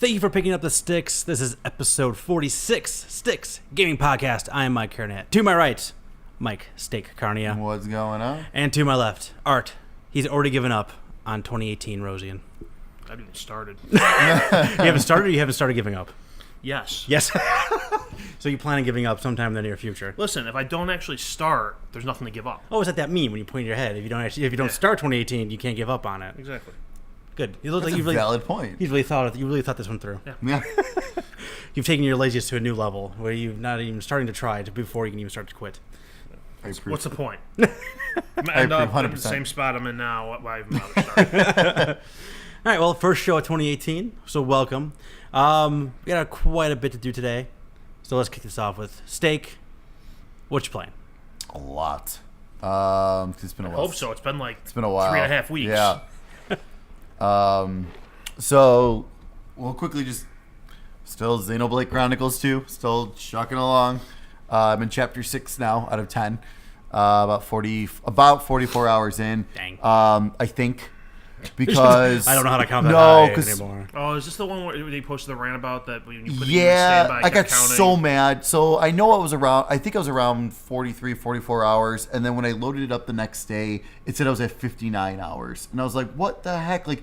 Thank you for picking up the Sticks. This is episode 46, Sticks Gaming Podcast. I am Mike Carnett. To my right, Mike Steak Carnia. What's going on? And to my left, Art. He's already given up on 2018 Rosian. I haven't even started. You haven't started or you haven't started giving up? Yes. Yes. So you plan on giving up sometime in the near future? Listen, if I don't actually start, there's nothing to give up. Oh, is that meme when you point your head? If you don't start 2018, you can't give up on it. Exactly. Good. You look That's like a valid point. You really thought this one through. Yeah. You've taken your laziness to a new level where you're not even starting to try before you can even start to quit. I approve. What's the point? I'm going to end up in 100%. the same spot I'm in now. Why even bother starting? All right, well, first show of 2018, so welcome. We got quite a bit to do today, so let's kick this off with Steak. What you playing? A lot. 'Cause it's been a I while. hope so. It's been like It's been a while. 3.5 weeks. Yeah. So we'll quickly just still Xenoblade Chronicles 2, still chucking along. I'm in chapter 6 now out of 10. About 44 hours in. Dang. I think because I don't know how to count that no, high 'cause anymore. Oh, is this the one where they posted the rant about that when you put yeah, standby, I got kept counting? so mad. So I know I think I was around 43, 44 hours. And then when I loaded it up the next day, it said I was at 59 hours. And I was like, what the heck? Like,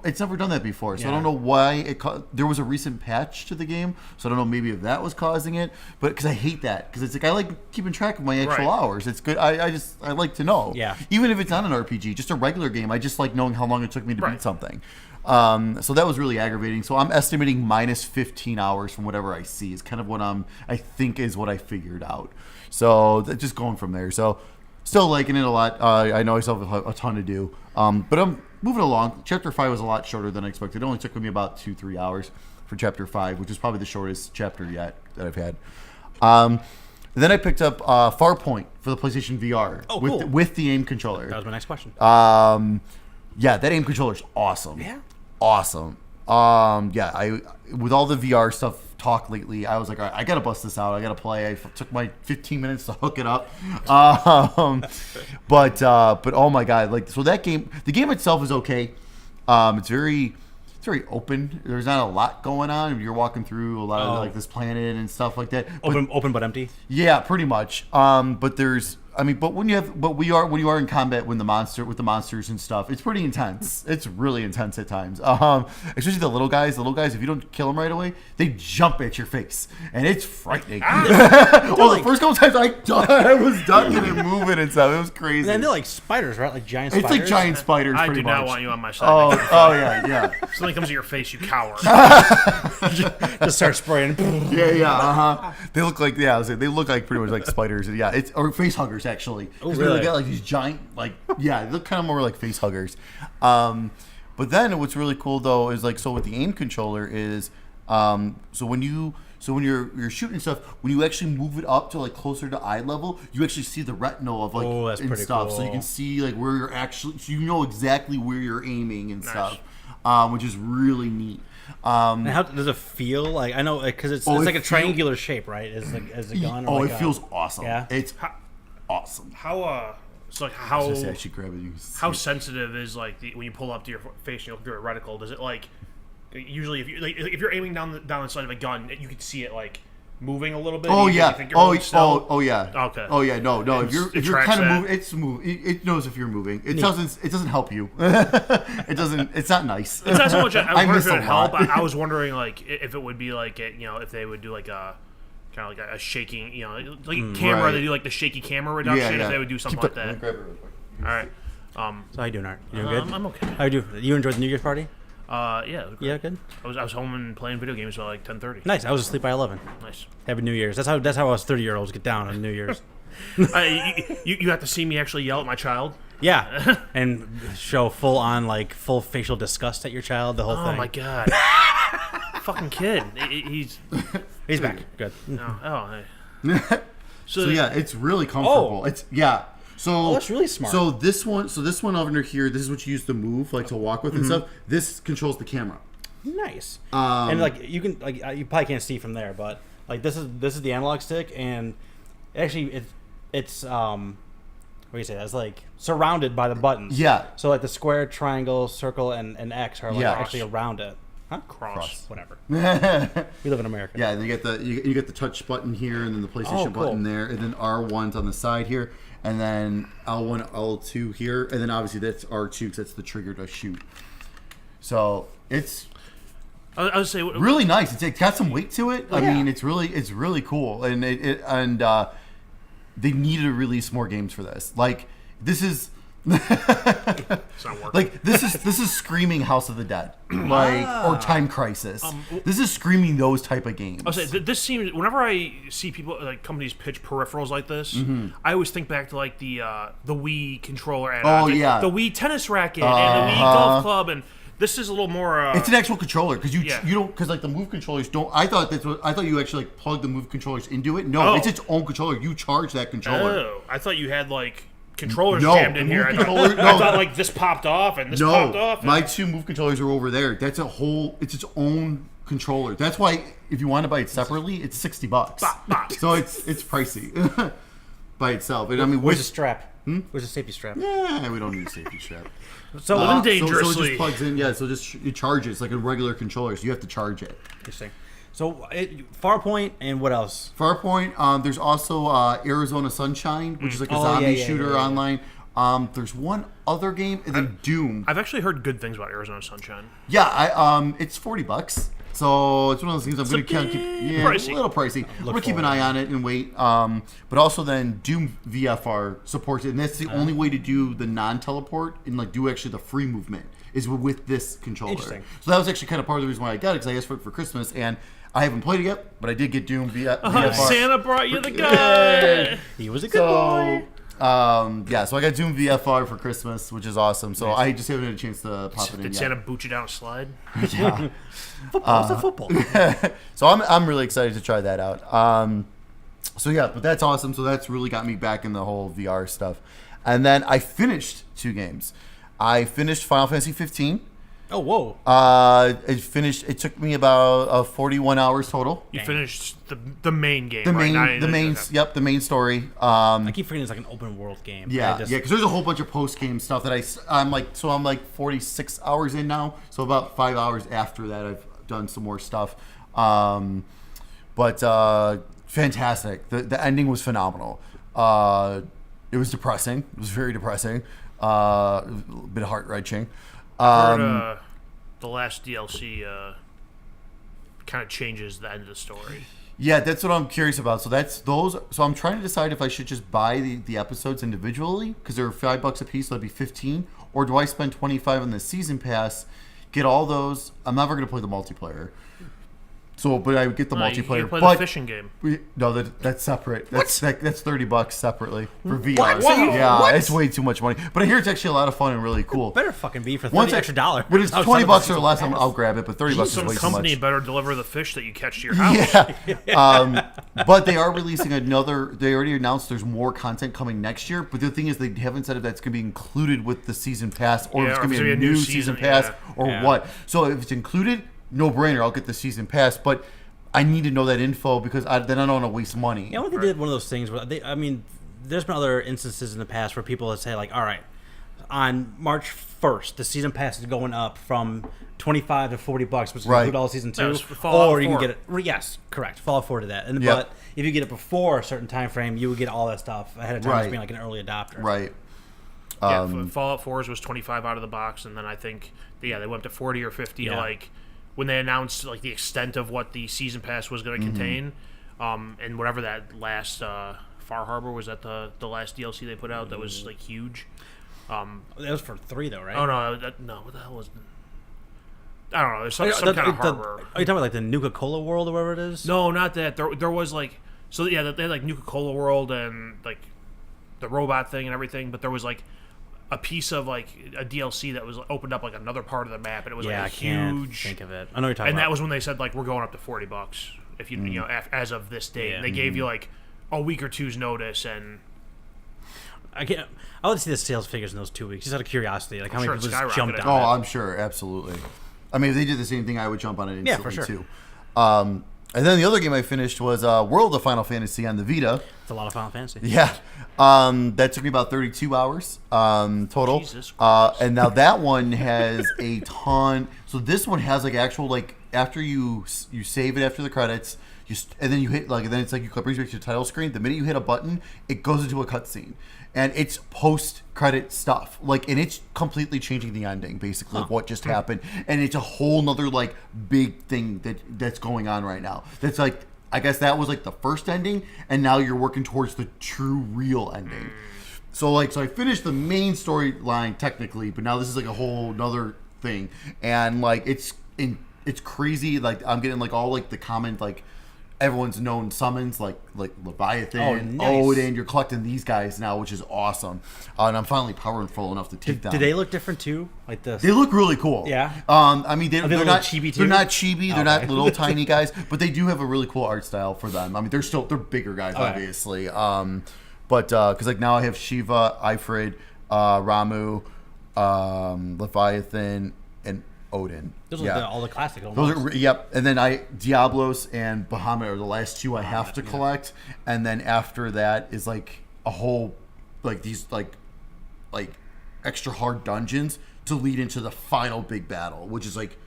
it's never done that before. So I don't know why there was a recent patch to the game. So I don't know maybe if that was causing it. But because I hate that. Because it's like, I like keeping track of my actual hours. It's good. I like to know. Yeah. Even if it's not an RPG, just a regular game, I just like knowing how long it took me to beat something. So that was really aggravating. So I'm estimating minus 15 hours from whatever I see is kind of what I think is what I figured out. So just going from there. So still liking it a lot. I know I still have a ton to do. But I'm moving along. Chapter 5 was a lot shorter than I expected. It only took me about 2-3 hours for chapter 5, which is probably the shortest chapter yet that I've had. Then I picked up Farpoint for the PlayStation VR with the aim controller. That was my next question. Yeah, that aim controller is awesome. Yeah. Awesome. I with all the VR stuff talk lately, I was like, all right, I gotta bust this out. I gotta play. I took my 15 minutes to hook it up. But oh my god, like, so that game, the game itself is okay. It's very open. There's not a lot going on. You're walking through a lot of like this planet and stuff like that. Open but empty. Yeah, pretty much. But when you are in combat with the monsters and stuff, it's pretty intense. It's really intense at times. Especially the little guys. The little guys, if you don't kill them right away, they jump at your face, and it's frightening. The first couple times I was ducking and moving and stuff. It was crazy. And then they're like spiders, right? Like giant spiders. It's like giant spiders. I pretty do much. not want you on my side. Oh yeah. Something comes at your face, you coward. Just start spraying. Yeah. They look like they look like pretty much like spiders. Yeah, or face huggers actually. Oh, Because really? they got like these giant they look kind of more like face huggers. But then what's really cool though is like, so with the aim controller is so when you're shooting stuff, when you actually move it up to like closer to eye level, you actually see the retinal of like that's and pretty stuff. cool. So you can see like where you're actually, so you know exactly where you're aiming and stuff, which is really neat. And how does it feel? Like, I know, because it's like a triangular shape, right? As the gun. Oh, like it feels awesome. Yeah. It's awesome. How I was gonna say I should grab it. how sensitive is like when you pull up to your face and you look through a reticle? Does it like usually if you're aiming down the side of a gun, you can see it like moving a little bit? Oh you yeah. think you're holding still? Oh yeah. Okay. Oh yeah. No. It If you're tracks kind of that. moving, it knows if you're moving. It doesn't help you. It doesn't. It's not nice. It's not so much. I wonder miss if it a would help. lot. I was wondering like if it would be like if they would do like a kind of like a shaking, like a camera. Right. They do like the shaky camera reduction. If they would do something like that. Grab it real quick. All right. So how you doing, Art? You doing good? I'm okay. How you do? You enjoyed the New Year's party? Yeah. Yeah, good. I was home and playing video games till like 10:30. Nice. I was asleep by 11. Nice. Happy New Year's. That's how us 30-year-olds get down on New Year's. You have to see me actually yell at my child. Yeah, and show full facial disgust at your child. The whole thing. Oh my god. Fucking kid. He's back. Good. Hey. So yeah, it's really comfortable. It's So that's really smart. So this one under here, this is what you use to move, like to walk with and stuff. This controls the camera. Nice. And like you can you probably can't see from there, but like this is the analog stick, and actually it's what do you say? That's like surrounded by the buttons. Yeah. So like the square, triangle, circle, and X are like Yeah. actually around it. Huh? Cross. Whatever. Yeah, We live in America. and you get the you get the touch button here, and then the PlayStation cool. button there, and then R1's on the side here, and then L1, L2 here, and then obviously that's R2 because that's the trigger to shoot. So it's I would say really nice. It's got some weight to it. I Yeah. mean, it's really cool, and they need to release more games for this. Like this is. it's not working. Like this is screaming House of the Dead, like or Time Crisis. This is screaming those type of games. I would say this seems. Whenever I see people like companies pitch peripherals like this, Mm-hmm. I always think back to like the Wii controller and Oh, yeah. the Wii tennis racket and the Wii golf club, and this is a little more. It's an actual controller because you Yeah. don't because like the Move controllers don't. I thought you actually like plug the Move controllers into it. No, Oh. it's its own controller. You charge that controller. Oh, I thought you had like controllers No, jammed in the here. Move I thought, controller- no. I thought like this popped off and this popped off. No, my two Move controllers are over there. That's it's its own controller. That's why if you want to buy it separately, it's $60. Bop. So it's pricey by itself. And I mean, Where's the strap? Where's the safety strap? yeah, we don't need a safety strap. So Living So it dangerously. just plugs in. Yeah, so just it charges like a regular controller. So you have to charge it. interesting. So Farpoint and what else? Farpoint. There's also Arizona Sunshine, which is like a zombie shooter online. There's one other game, and then Doom. I've actually heard good things about Arizona Sunshine. Yeah, it's $40. So it's one of those things I'm going to kind of keep. Yeah, pricey. a little pricey. I'm going to keep an eye on it and wait. But also then Doom VFR supports it, and that's the only way to do the non-teleport and like do actually the free movement is with this controller. Interesting. So that was actually kind of part of the reason why I got it because I asked for it for Christmas, and I haven't played it yet, but I did get Doom VFR. Santa brought you the guy. He was a good boy. Yeah, so I got Doom VFR for Christmas, which is awesome. So I just haven't had a chance to pop it in Did yet. Santa boot you down a slide? Yeah. Football's a football. So I'm really excited to try that out. So yeah, but that's awesome. So that's really got me back in the whole VR stuff. And then I finished 2 games. I finished Final Fantasy 15. Oh, whoa. It took me about 41 hours total. You finished the main game, The right? main, Okay. the main story. I keep forgetting it's like an open world game. Yeah, because there's a whole bunch of post game stuff that I'm like 46 hours in now. So about 5 hours after that, I've done some more stuff. But fantastic. The ending was phenomenal. It was depressing. It was very depressing. A bit heart wrenching. Heard, the last DLC kind of changes the end of the story. Yeah, that's what I'm curious about. So that's those. So I'm trying to decide if I should just buy the episodes individually because they're $5 a piece, so that'd be 15, or do I spend 25 on the season pass, get all those? I'm never gonna play the multiplayer. So, but I would get the multiplayer. You play but the fishing game. no, that's separate. That's $30 separately for VR. What? Yeah, What? it's way too much money. But I hear it's actually a lot of fun and really cool. Better fucking be for Once $30 extra dollar. But it's I was $20 talking or about less. season I'll grab it. But $30 is Some way too company much. better deliver the fish that you catch to your house. Yeah. But they are releasing another. They already announced there's more content coming next year. But the thing is, they haven't said if that's going to be included with the season pass or if Yeah, it's or going if to be a it's gonna new season pass or Yeah. what. So if it's included, no brainer. I'll get the season pass. But I need to know that info because then I don't want to waste money. Yeah, what they did one of those things where there's been other instances in the past where people would say like, all right, on March 1st, the season pass is going up from $25 to $40, which Right. include all season 2, That was Fallout or you can 4. get it. Yes, correct, Fallout 4 to that. And Yep. but if you get it before a certain time frame, you would get all that stuff ahead of time as Right. being like an early adopter. Right. Yeah, Fallout 4's was 25 out of the box, and then I think they went up to 40 or 50 Yeah. like when they announced like the extent of what the season pass was going to contain, and whatever that last Far Harbor was that the last DLC they put out that was like huge. That was for 3 though, right? Oh no, what the hell was? I don't know. There's some kind of harbor. Are you talking about like the Nuka-Cola world or whatever it is? No, not that. There was like they had like Nuka-Cola World and like the robot thing and everything, but there was like a piece of like a DLC that was opened up like another part of the map, and it was Yeah, like I a can't huge. think of it. I know what you're talking And about. that was when they said like we're going up to $40 if you you know as of this date. Yeah. And they gave you like a week or two's notice, and I can't. I want to see the sales figures in those 2 weeks, just out of curiosity, like how many sure people it's just jumped skyrocketed. on Oh, it. I'm sure, absolutely. I mean, if they did the same thing, I would jump on it Yeah, instantly for sure. too. And And then the other game I finished was World of Final Fantasy on the Vita. It's a lot of Final Fantasy. Yeah. That took me about 32 hours total. Jesus Christ. And now that one has a ton. So this one has like actual like after you save it after the credits, and then you hit like and then it's like you brings you back to the title screen. The minute you hit a button, it goes into a cutscene, and it's post-credit stuff. Like, and it's completely changing the ending basically of what just happened, and it's a whole nother like big thing that's going on right now. That's like. I guess that was like the first ending, and now you're working towards the true, real ending. So I finished the main storyline technically, but now this is like a whole nother thing, and like it's crazy. Like I'm getting like all like the common like everyone's known summons like Leviathan, nice. Odin. You're collecting these guys now, which is awesome, and I'm finally powerful enough to take down. Do they look different too? Like this? They look really cool. Yeah. I mean, they're little not chibi too? They're not chibi. They're not Okay. little tiny guys, but they do have a really cool art style for them. I mean, they're bigger guys, Okay. obviously. But because like now I have Shiva, Ifrit, Ramu, Leviathan, and Odin. Those are all the classic. Those Almost. are yep, and then Diablos and Bahamut are the last two I have to collect, and then after that is like a whole like these like extra hard dungeons to lead into the final big battle, which is like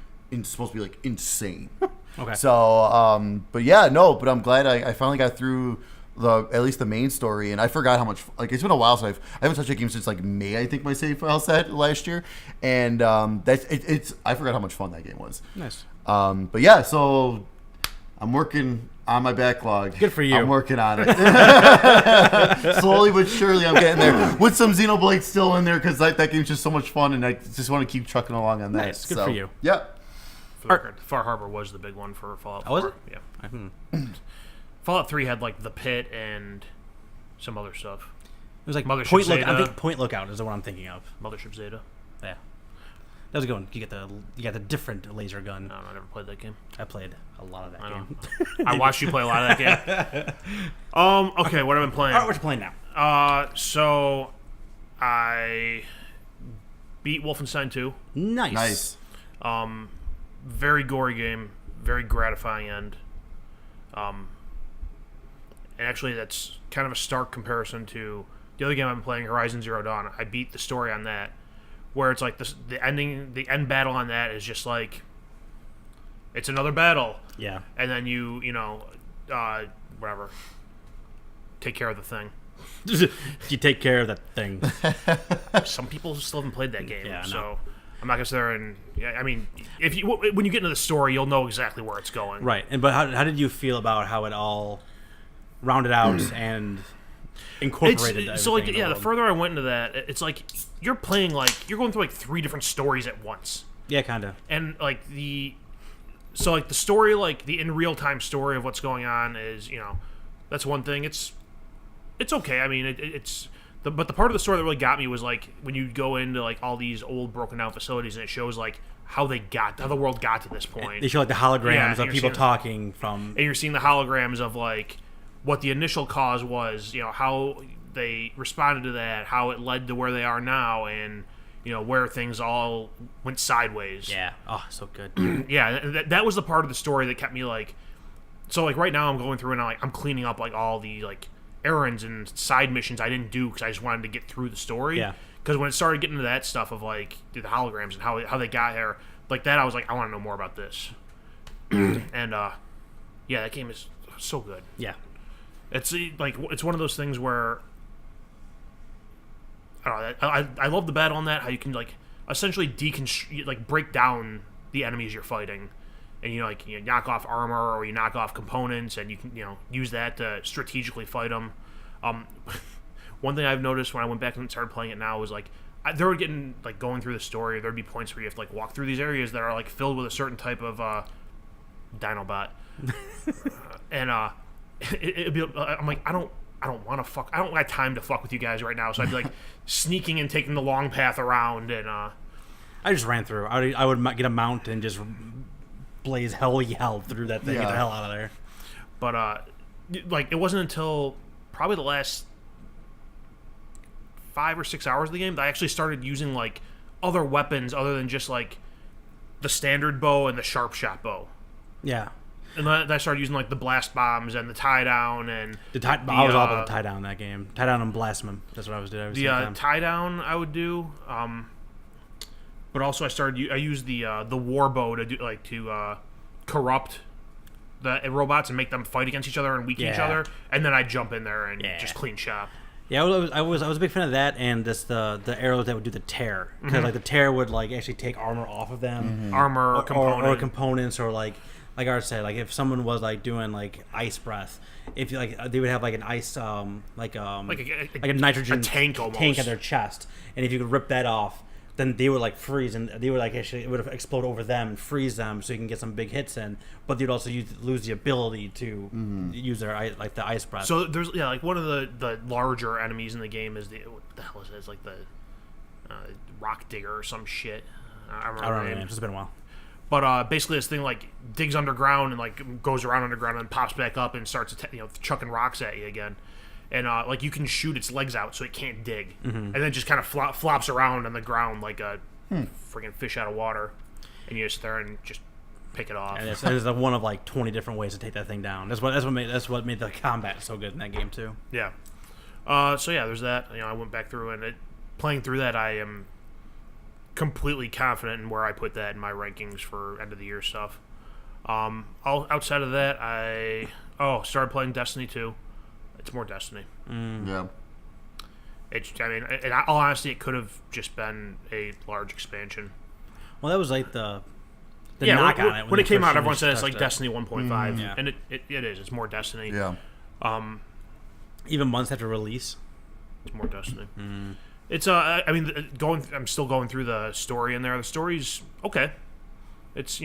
supposed to be like insane. Okay. So, but yeah, no, but I'm glad I finally got through at least the main story, and I forgot how much like it's been a while since I haven't touched a game since like May, I think my save file said last year, and it's I forgot how much fun that game was. Nice. But yeah, so I'm working on my backlog. Good for you. I'm working on it. Slowly but surely I'm getting there. With some Xenoblade still in there because that game's just so much fun and I just want to keep trucking along on that. Nice. Good for you. Yeah. For the record, Far Harbor was the big one for Fallout 4. Oh, was it? Yeah. Fallout 3 had like the pit and some other stuff. It was like Mothership Point Zeta. Lookout. I think Point Lookout is the one I'm thinking of. Mothership Zeta. Yeah. That was a good one. You got the different laser gun. I don't know, I never played that game. I played a lot of that I know. game. I watched you play a lot of that game. Okay, what have I been playing? All right, what you playing now? So I beat Wolfenstein 2. Nice. Very gory game, very gratifying end. And actually, that's kind of a stark comparison to the other game I've been playing, Horizon Zero Dawn. I beat the story on that, where it's like the end battle on that is just like it's another battle, Yeah. and then you whatever, take care of the thing. You take care of that thing. Some people still haven't played that game, Yeah, I know. so I'm not gonna sit there and. Yeah, I mean, when you get into the story, you'll know exactly where it's going. Right. But how did you feel about how it all rounded out and incorporated? So like, everything in yeah, the world? further I went into that, it's like you're playing like you're going through like 3 different stories at once, Yeah, kind of. and like the story, like the in real time story of what's going on is that's one thing. It's okay. I mean, but the part of the story that really got me was like when you go into like all these old broken down facilities and it shows like how the world got to this point. They show like the holograms Yeah, of you're people seeing- talking from. And you're seeing the holograms of like what the initial cause was, how they responded to that, how it led to where they are now, and where things all went sideways. Yeah. Oh, so good. Yeah, that was the part of the story that kept me like. So like right now I'm going through and I'm cleaning up like all the like errands and side missions I didn't do because I just wanted to get through the story. Yeah. Because when it started getting into that stuff of like the holograms and how they got here, like that, I was like, I want to know more about this. And yeah, that game is so good. Yeah. It's like it's one of those things where I don't know. I love the battle on that. How you can like essentially break down the enemies you're fighting, and you knock off armor or you knock off components, and you can use that to strategically fight them. One thing I've noticed when I went back and started playing it now was like they were getting like going through the story. There'd be points where you have to like walk through these areas that are like filled with a certain type of Dinobot, and it'd be. I'm like I don't want to fuck. I don't have time to fuck with you guys right now. So I'd be like sneaking and taking the long path around, and I just ran through. I would get a mount and just blaze hell through that thing. Get the hell out of there. but like it wasn't until probably the last 5 or 6 hours of the game that I actually started using like other weapons other than just like the standard bow and the sharp shot bow. Yeah. And then I started using like the blast bombs and the tie down and I was all about the tie down in that game. Tie down and blast them. That's what I was doing. the tie down I would do. But also I used the warbow to do to corrupt the robots and make them fight against each other and weaken each Yeah. other, and then I'd jump in there and just clean shop. Yeah, I was a big fan of that, and just the arrows that would do the tear, because like the tear would like actually take armor off of them, Armor or component. components, or like I said, like if someone was like doing like ice breath, if you like they would have like an ice like a nitrogen tank almost. at their chest, and if you could rip that off, then they would like freeze, and they would like actually it would explode over them and freeze them, so you can get some big hits in. But you'd also lose the ability to use their like the ice breath. So there's like one of the larger enemies in the game is what the hell is it? It's like the rock digger or some shit. I don't remember the name. It's been a while. But basically, this thing like digs underground and like goes around underground and pops back up and starts chucking rocks at you again. And like you can shoot its legs out so it can't dig, and then just kind of flops around on the ground like a freaking fish out of water, and you just sit there and just pick it off. And it's one of like 20 different ways to take that thing down. That's what made the combat so good in that game too. Yeah. So yeah, there's that. I went back through and playing through that, I am completely confident in where I put that in my rankings for end of the year stuff. Outside of that, I started playing Destiny 2. It's more Destiny. Yeah. In all honesty, it could have just been a large expansion. Well, that was like the knock on it when it came out. Everyone said it's touched like it. Destiny 1.5, Yeah. and it is. It's more Destiny. Yeah. Even months after release. It's more Destiny. It's I'm still going through the story in there. The story's okay. It's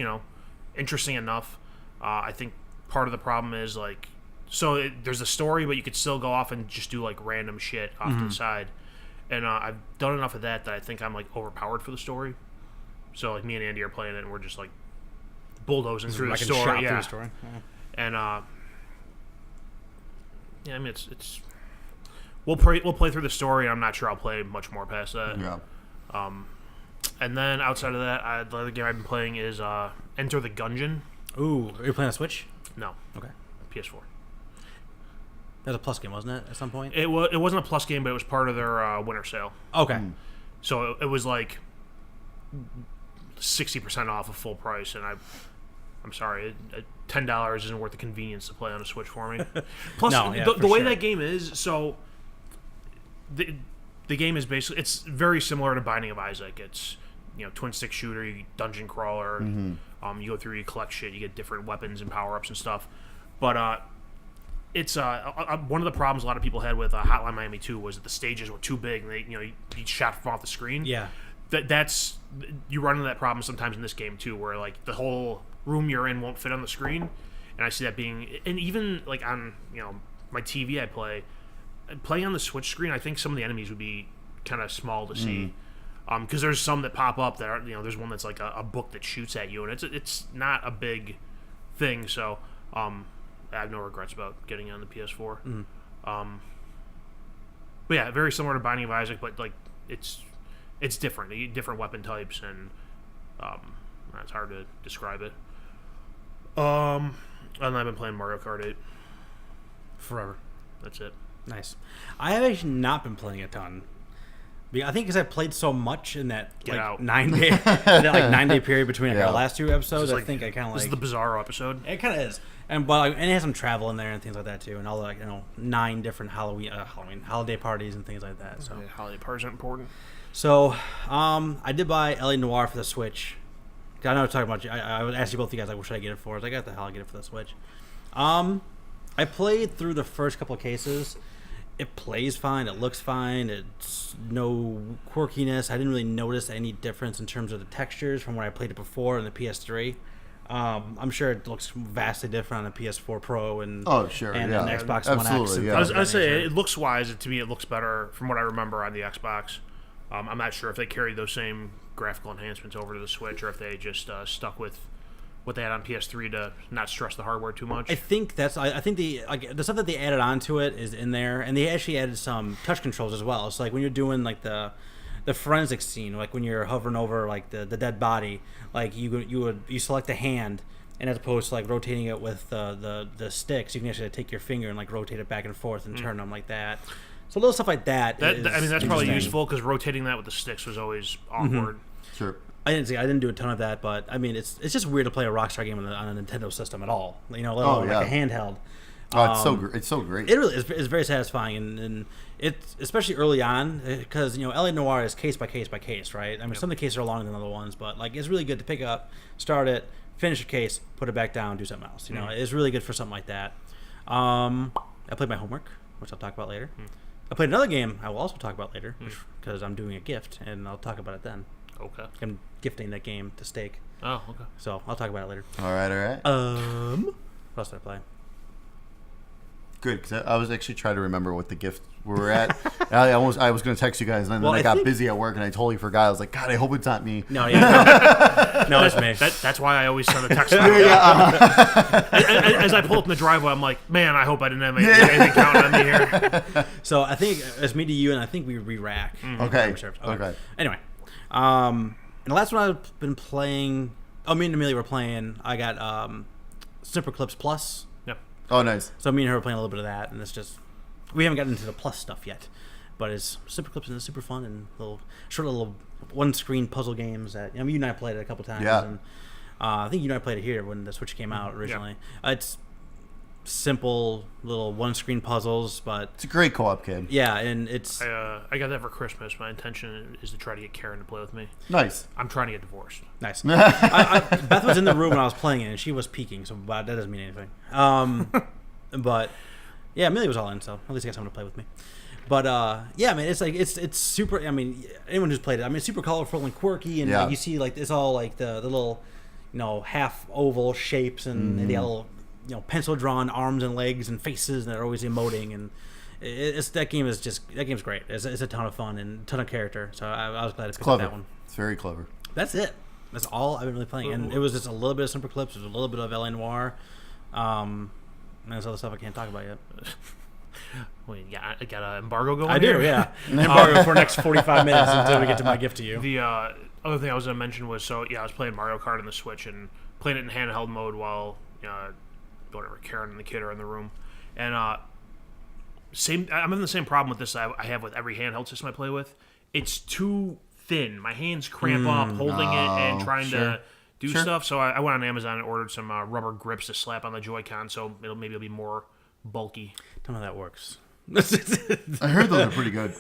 interesting enough. I think part of the problem is like. So there's a story, but you could still go off and just do like random shit off to the side. And I've done enough of that I think I'm like overpowered for the story. So like me and Andy are playing it, and we're just like bulldozing through the Like a story. shot Yeah. through the story. Yeah. And it's we'll play through the story. And I'm not sure I'll play much more past that. Yeah. And then outside of that, the other game I've been playing is Enter the Gungeon. Ooh, are you playing a Switch? No, Okay. PS4. That was a plus game, wasn't it? At some point. It wasn't a plus game, but it was part of their winter sale. Okay. So it was like 60% off of full price, and I'm sorry, $10 isn't worth the convenience to play on a Switch for me. Plus, No, yeah, the for way sure. that game is, so the game is basically it's very similar to Binding of Isaac. It's twin stick shooter, you dungeon crawler. You go through, you collect shit, you get different weapons and power ups and stuff. But it's one of the problems a lot of people had with Hotline Miami 2 was that the stages were too big and they you shot from off the screen. Yeah. That's you run into that problem sometimes in this game too, where like the whole room you're in won't fit on the screen, and I see that being, and even like on my TV I playing on the Switch screen, I think some of the enemies would be kind of small to see, because there's some that pop up that are there's one that's like a book that shoots at you, and it's not a big thing, so I have no regrets about getting on the PS4. But yeah, very similar to Binding of Isaac, but like it's different. You get different weapon types, and it's hard to describe it. And I've been playing Mario Kart 8 Forever. That's it. Nice. I have actually not been playing a ton. I think because I played so much in that Get out. 9-day period between Yeah. our last two episodes. This is I think I kind of This like is the Bizarro episode. it. Kind of is, and it has some travel in there and things like that too, and all like 9 different Halloween holiday parties and things like that. So Yeah, holiday parties are important. I did buy LA Noire for the Switch. I know I was talking about you. I would ask you both, you guys, like, what should I get it for? I was like, what the hell, I'll get it for the Switch. I played through the first couple of cases. It plays fine. It looks fine. It's no quirkiness. I didn't really notice any difference in terms of the textures from when I played it before in the PS3. I'm sure it looks vastly different on the PS4 Pro and Sure, and yeah. an Xbox One X. Absolutely, and yeah. I things of that say nature. it looks wise. To me, it looks better from what I remember on the Xbox. I'm not sure if they carried those same graphical enhancements over to the Switch, or if they just stuck with what they had on PS3 to not stress the hardware too much. I think I think the stuff that they added onto it is in there, and they actually added some touch controls as well. So like when you're doing like the forensic scene, like when you're hovering over like the dead body, like you select a hand, And as opposed to like rotating it with the sticks, you can actually take your finger and like rotate it back and forth and turn them like that. So little stuff like that. I mean, that's probably interesting. useful because rotating that with the sticks was always awkward. Sure. I didn't do a ton of that, but I mean, it's just weird to play a Rockstar game on a Nintendo system at all. Let alone like a handheld. Oh, it's so great. It really is. It's very satisfying, and it's especially early on because LA Noire is case by case by case, right? I mean, some of the cases are longer than other ones, but like it's really good to pick up, start it, finish a case, put it back down, do something else. It's really good for something like that. I played my homework, which I'll talk about later. I played another game I will also talk about later because I'm doing a gift, and I'll talk about it then. Okay. I'm gifting that game to Steak, Oh, okay. so I'll talk about it later. All right. What else did I play? Good, because I was actually trying to remember what the gift we were at. I was going to text you guys, and then I got busy at work, and I totally forgot. I was like, God, I hope it's not me. No, no, it's me. That's why I always send a text. As I pull up in the driveway, I'm like, man, I hope I didn't have anything counting on me here. So I think it's me to you, and I think we re-rack. Okay. Okay. Anyway, and the last one I've been playing. Oh, me and Amelia were playing. I got Snipper Clips Plus. Yep. Oh, nice. So me and her were playing a little bit of that, and it's just we haven't gotten into the Plus stuff yet, but it's Snipper Clips and it's super fun and short little one-screen puzzle games that you and I played it a couple times. Yeah. And I think you and I played it here when the Switch came out originally. Yeah. It's simple little one-screen puzzles, but it's a great co-op game. Yeah, and it's I got that for Christmas. My intention is to try to get Karen to play with me. Nice. I'm trying to get divorced. Nice. Beth was in the room when I was playing it, and she was peeking, so that doesn't mean anything. But yeah, Amelia was all in, so at least I got someone to play with me. But yeah, man, it's like it's super. I mean, anyone who's played it, I mean, it's super colorful and quirky, and like, you see like it's all like the little half oval shapes, and they got little pencil drawn arms and legs and faces, and they're always emoting, and that game's great. It's a ton of fun and a ton of character. So I was glad to pick up that one. It's very clever. That's it. That's all I've been really playing, and it was just a little bit of Snipper Clips, a little bit of LA Noire, and there's other stuff I can't talk about yet. Wait, yeah, I got an embargo going. I do, yeah. An embargo for the next 45 minutes until we get to my gift to you. The other thing I was going to mention was I was playing Mario Kart on the Switch and playing it in handheld mode while whatever Karen and the kid are in the room, and I'm having the same problem with this I have with every handheld system I play with. It's too thin. My hands cramp up holding it and trying to do stuff. So I went on Amazon and ordered some rubber grips to slap on the Joy-Con, so it'll be more bulky. Don't know how that works. I heard those are pretty good.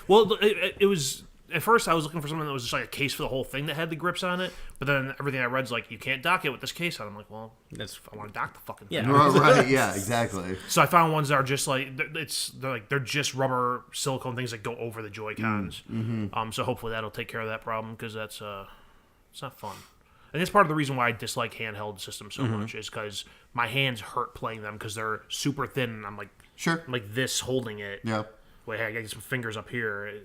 Well, it was at first I was looking for something that was just like a case for the whole thing that had the grips on it, but then everything I read is like you can't dock it with this case on. I'm like, well, I want to dock the fucking thing. Right, yeah, exactly. So I found ones that are just like they're just rubber silicone things that go over the Joy-Cons. So hopefully that'll take care of that problem because it's not fun. And that's part of the reason why I dislike handheld systems so much is because my hands hurt playing them because they're super thin. And I'm like, I'm like this holding it. Yeah. Wait, I got some fingers up here.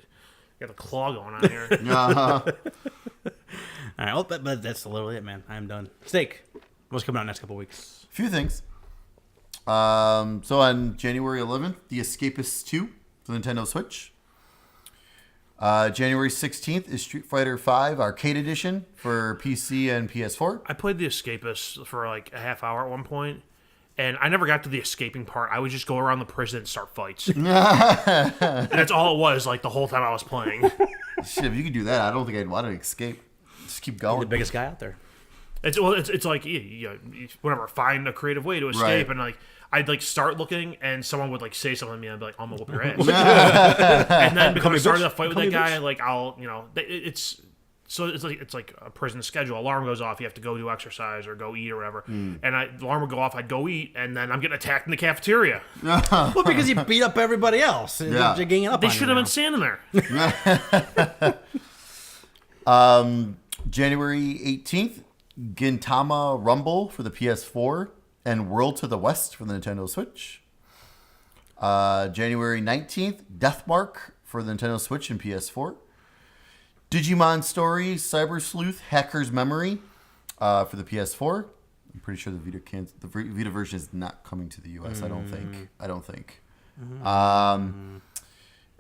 Got the claw going on here. All right, well, but that's literally it, man. I'm done. Steak. What's coming out next couple weeks? A few things. So on January 11th, The Escapists 2 for the Nintendo Switch. January 16th is Street Fighter V Arcade Edition for PC and PS4. I played The Escapists for like a half hour at one point, and I never got to the escaping part. I would just go around the prison and start fights. And that's all it was, like, the whole time I was playing. Shit, if you could do that, I don't think I'd want to escape. Just keep going. You're the biggest guy out there. It's like, whatever, find a creative way to escape, Right. and, like, I'd, like, start looking, and someone would, like, say something to me, and I'd be like, I'm gonna whoop your ass. And then because I started to fight with that guy, like, I'll, it's like a prison schedule. Alarm goes off, you have to go do exercise or go eat or whatever. And the alarm would go off, I'd go eat, and then I'm getting attacked in the cafeteria. Well, because you beat up everybody else. Yeah. They're ganging up They on should you have now. been standing there. January 18th, Gintama Rumble for the PS4 and World to the West for the Nintendo Switch. January 19th, Deathmark for the Nintendo Switch and PS4. Digimon Story Cyber Sleuth Hacker's Memory for the PS4. I'm pretty sure the Vita version is not coming to the US. I don't think.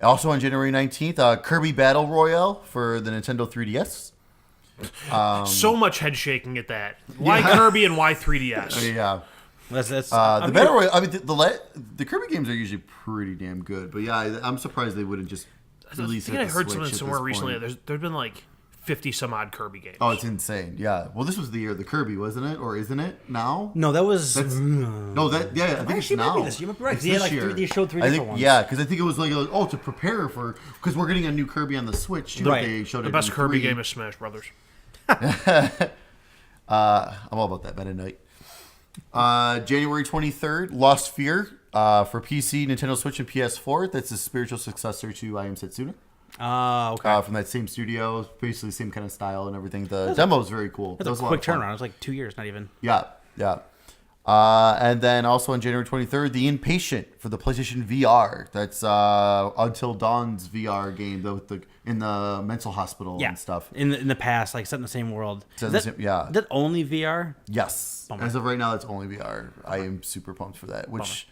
Also on January 19th, Kirby Battle Royale for the Nintendo 3DS. So much head shaking at that. Why Kirby and why 3DS? Yeah. That's The I'm Battle Royale, I mean, the Kirby games are usually pretty damn good. But yeah, I'm surprised they wouldn't just I release it. think at I the heard Switch something at somewhere this recently. point. There's been like 50 some odd Kirby games. Oh, it's insane. Yeah. Well, this was the year of the Kirby, wasn't it? Or isn't it now? No, that was. No, I think it's Actually, it might now. be this year. You might be right. It's They had, this like, year. they showed three I think, different ones. Yeah, because I think it was like, to prepare for, because we're getting a new Kirby on the Switch. Too. Right. They showed the it best in Kirby 3. game is Smash Brothers. I'm all about that Meta Knight. January 23rd, Lost Fear for PC, Nintendo Switch, and PS4. That's the spiritual successor to I Am Setsuna. Okay. From that same studio, basically same kind of style and everything. The demo is very cool. That That's was a lot quick of fun. turnaround. It was like 2 years, not even. Yeah. And then also on January 23rd, The Impatient for the PlayStation VR. That's Until Dawn's VR game in the mental hospital Yeah. and stuff. In the past, like set in the same world. Set in Is the that, same- yeah. Is that only VR? Yes. Bummer. As of right now, it's only VR. I am super pumped for that. Which,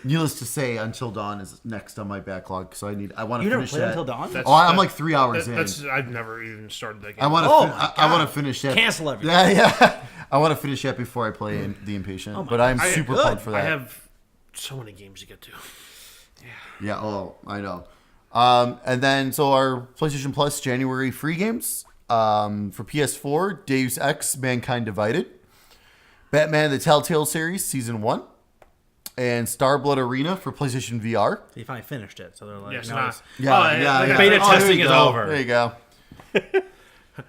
needless to say, Until Dawn is next on my backlog. So I want to You never finish played that. Until Dawn? I'm like 3 hours in. I've never even started that game. I want to. Oh my I want God. to finish that. Cancel everything. Yeah. I want to finish that before I play The Impatient. Oh my but I'm God. super Good. pumped for that. I have so many games to get to. Yeah, I know. And then, so our PlayStation Plus January free games for PS4, Deus Ex Mankind Divided, Batman the Telltale series Season 1, and Starblood Arena for PlayStation VR. They finally finished it, so they're like, Yes, no, not. it's- yeah. Beta there testing you is go. over. There you go.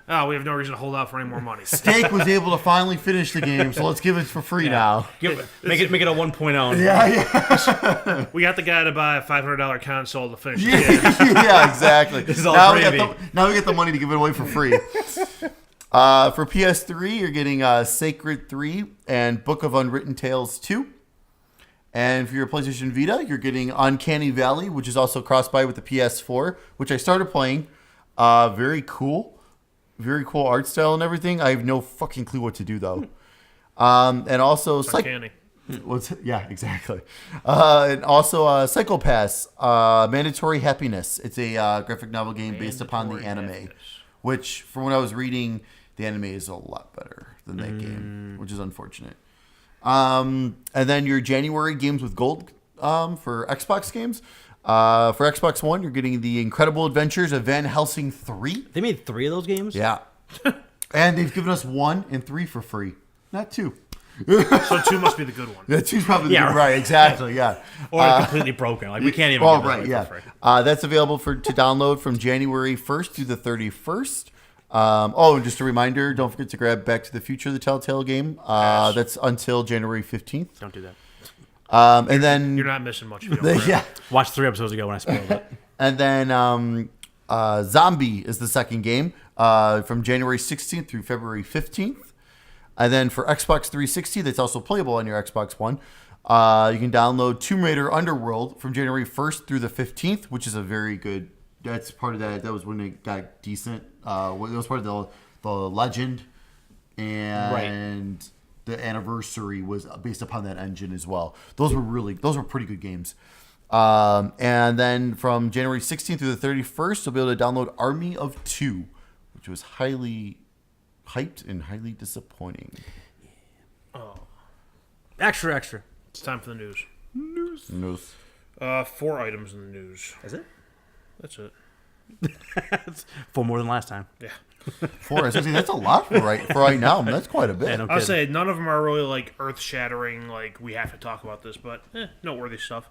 Oh, we have no reason to hold out for any more money. Steak was able to finally finish the game, so let's give it for free now. make it a 1.0. We got the guy to buy a $500 console to finish the Yeah, game. yeah, exactly. This is all now, gravy. now we get the money to give it away for free. For PS3, you're getting Sacred 3 and Book of Unwritten Tales 2. And for your PlayStation Vita, you're getting Uncanny Valley, which is also cross-buy with the PS4, which I started playing. Very cool. Very cool art style and everything. I have no fucking clue what to do, though. And also... Uncanny. Yeah, exactly. And also Psychopass, Mandatory Happiness. It's a graphic novel game based upon the Mandatory anime, Happiness. which, from what I was reading, the anime is a lot better than that game, which is unfortunate. And then your January games with gold for Xbox games. For Xbox One, you're getting The Incredible Adventures of Van Helsing 3. They made 3 of those games? Yeah. And they've given us 1 and 3 for free. Not 2. So 2 must be the good one. Yeah, 2's probably the Yeah, good, right, exactly, yeah. Or completely broken. Like, we can't even Oh, give this right, away yeah. for free. That's available to download from January 1st through the 31st. And just a reminder, don't forget to grab Back to the Future, the Telltale game. Yes. That's until January 15th. Don't do that. And then... You're not missing much. If you don't grab it. yeah. Watched 3 episodes ago when I spoiled it. And then Zombie is the second game from January 16th through February 15th. And then for Xbox 360, that's also playable on your Xbox One. You can download Tomb Raider Underworld from January 1st through the 15th, which is a very good... That's part of that. That was when it got decent. It was part of the Legend. And the Anniversary was based upon that engine as well. Those were pretty good games. And then from January 16th through the 31st, you'll be able to download Army of Two, which was highly hyped and highly disappointing. Extra. It's time for the news. News. 4 items in the news. Is it? That's it. 4 more than last time. Yeah. 4. I was gonna say, that's a lot for right now. That's quite a bit. Yeah, no I'll kidding. say none of them are really like earth-shattering, like we have to talk about this, but noteworthy stuff.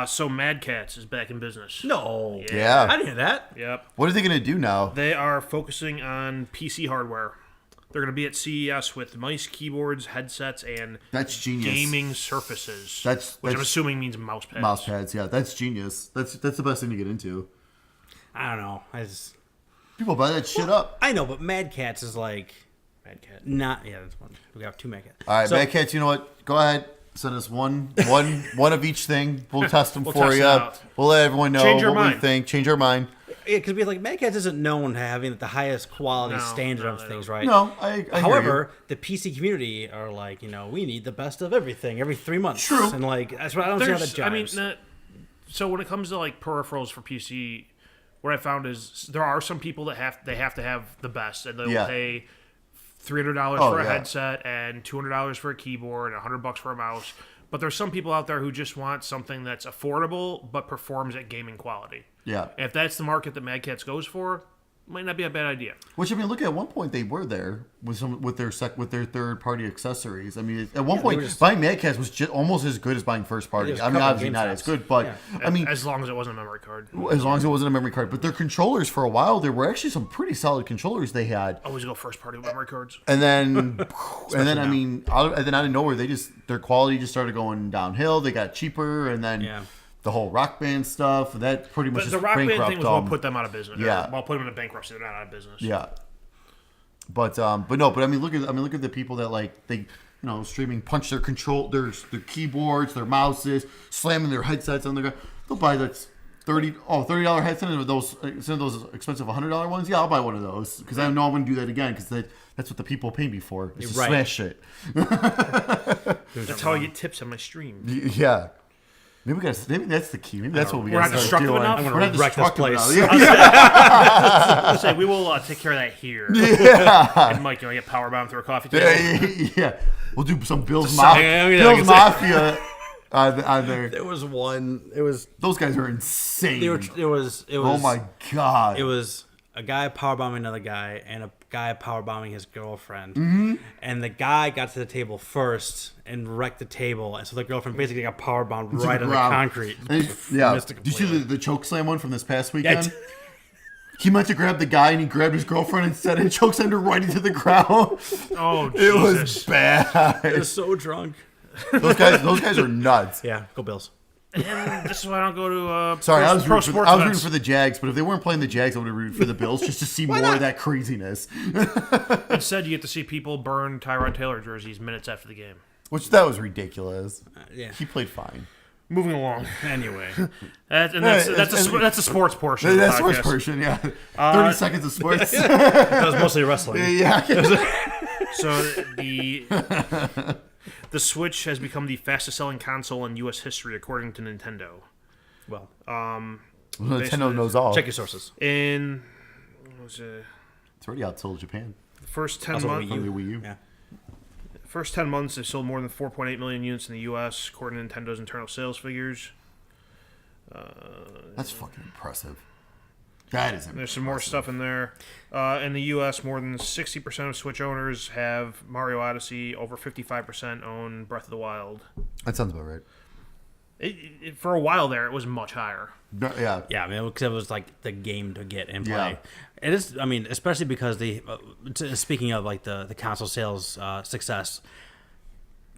So Mad Catz is back in business. No. Yeah. I didn't hear that. Yep. What are they going to do now? They are focusing on PC hardware. They're going to be at CES with mice, keyboards, headsets, and That's genius. gaming surfaces. That's- which I'm that's- assuming means mouse pads. Mouse pads, yeah. That's genius. That's the best thing to get into. I don't know. People buy that shit up. I know, but Mad Catz is like Mad Cat. not. Yeah, that's one. We got 2 Mad Cats. All right, So- Mad Cats, you know what? Go ahead. Send us one of each thing. We'll test them We'll for test you. it out. We'll let everyone know Change our what we mind. think. Change our mind. Yeah, because like Mad Catz isn't known to having the highest quality No, standard no, of they things, don't. right? No, I hear However, the PC community are like, we need the best of everything every 3 months. True. And like that's what I don't see how that There's, jives. I mean, so when it comes to like peripherals for PC, what I found is there are some people that have to have the best, and they'll Yeah. pay $300 Oh, for a yeah. headset and $200 for a keyboard and $100 for a mouse. But there's some people out there who just want something that's affordable but performs at gaming quality. Yeah. And if that's the market that Mad Catz goes for, might not be a bad idea. Which I mean, look at one point they were there with their third party accessories. I mean, at one point buying Mad Catz was just almost as good as buying first party. It was I mean, covered obviously game not stops. as good, but I mean, As long as it wasn't a memory card. as long as it wasn't a memory card. But their controllers for a while, there were actually some pretty solid controllers they had. Always go first party with memory cards. And then, I mean, out of nowhere, their quality just started going downhill. They got cheaper, and then Yeah. the whole Rock Band stuff that pretty much The just Rock Band bankrupt thing was what put them out of business. Yeah. Well, put them into bankruptcy. They're not out of business. Yeah. But I mean, look at the people that like they, streaming punch their keyboards, their mouses, slamming their headsets on the ground. They'll buy that $30 headset and those instead of those expensive $100 ones. Yeah, I'll buy one of those because I know I'm going to do that again because that's what the people pay me for. Is to Right. smash shit. That's how I get tips on my stream. Yeah. Maybe that's the key. Maybe that's what we We're got not to start destructive doing. enough? I'm gonna We're not wreck this destructive place. enough. Yeah. I'll say we will take care of that here. Yeah. And Mike, get power bombed through a coffee table. Yeah. We'll do some Bill's Yeah, yeah, Bill's I Mafia on there. There was one. It was. Those guys are insane. It was. Oh my god. It was a guy powerbombing another guy and a guy powerbombing his girlfriend. Mm-hmm. And the guy got to the table first and wrecked the table. And so the girlfriend basically got powerbombed right on the ground. concrete. Yeah. Missed it Did you see completely. the choke slam one from this past Yeah, weekend? He meant to grab the guy and he grabbed his girlfriend instead and choke slammed her right into the ground. Oh, It was Jesus. bad. I was so drunk. Those guys are nuts. Yeah, go Bills. And this is why I don't go to Sorry, I was pro rooting sports for events. the Jags, but if they weren't playing the Jags, I would have rooted for the Bills just to see more of that craziness. Instead, you get to see people burn Tyrod Taylor jerseys minutes after the game. Which that was ridiculous. Yeah. He played fine. Moving along. Anyway. That's the sports portion. That's of the sports podcast. portion, yeah. 30 seconds of sports. That was mostly wrestling. Yeah. So the Switch has become the fastest selling console in U.S. history, according to Nintendo. Well, Nintendo knows all. check your sources. In what was it, It's already outsold Japan. the first 10 Also months, Wii U. The Wii U. Yeah. first 10 months, they've sold more than 4.8 million units in the U.S., according to Nintendo's internal sales figures. That's fucking impressive. That is impressive. There's some more stuff in there. In the U.S., more than 60% of Switch owners have Mario Odyssey. Over 55% own Breath of the Wild. That sounds about right. For a while there, it was much higher. No, yeah. Yeah, I mean, because it was like the game to get and play. Yeah. It is. I mean, especially because speaking of like the console sales success,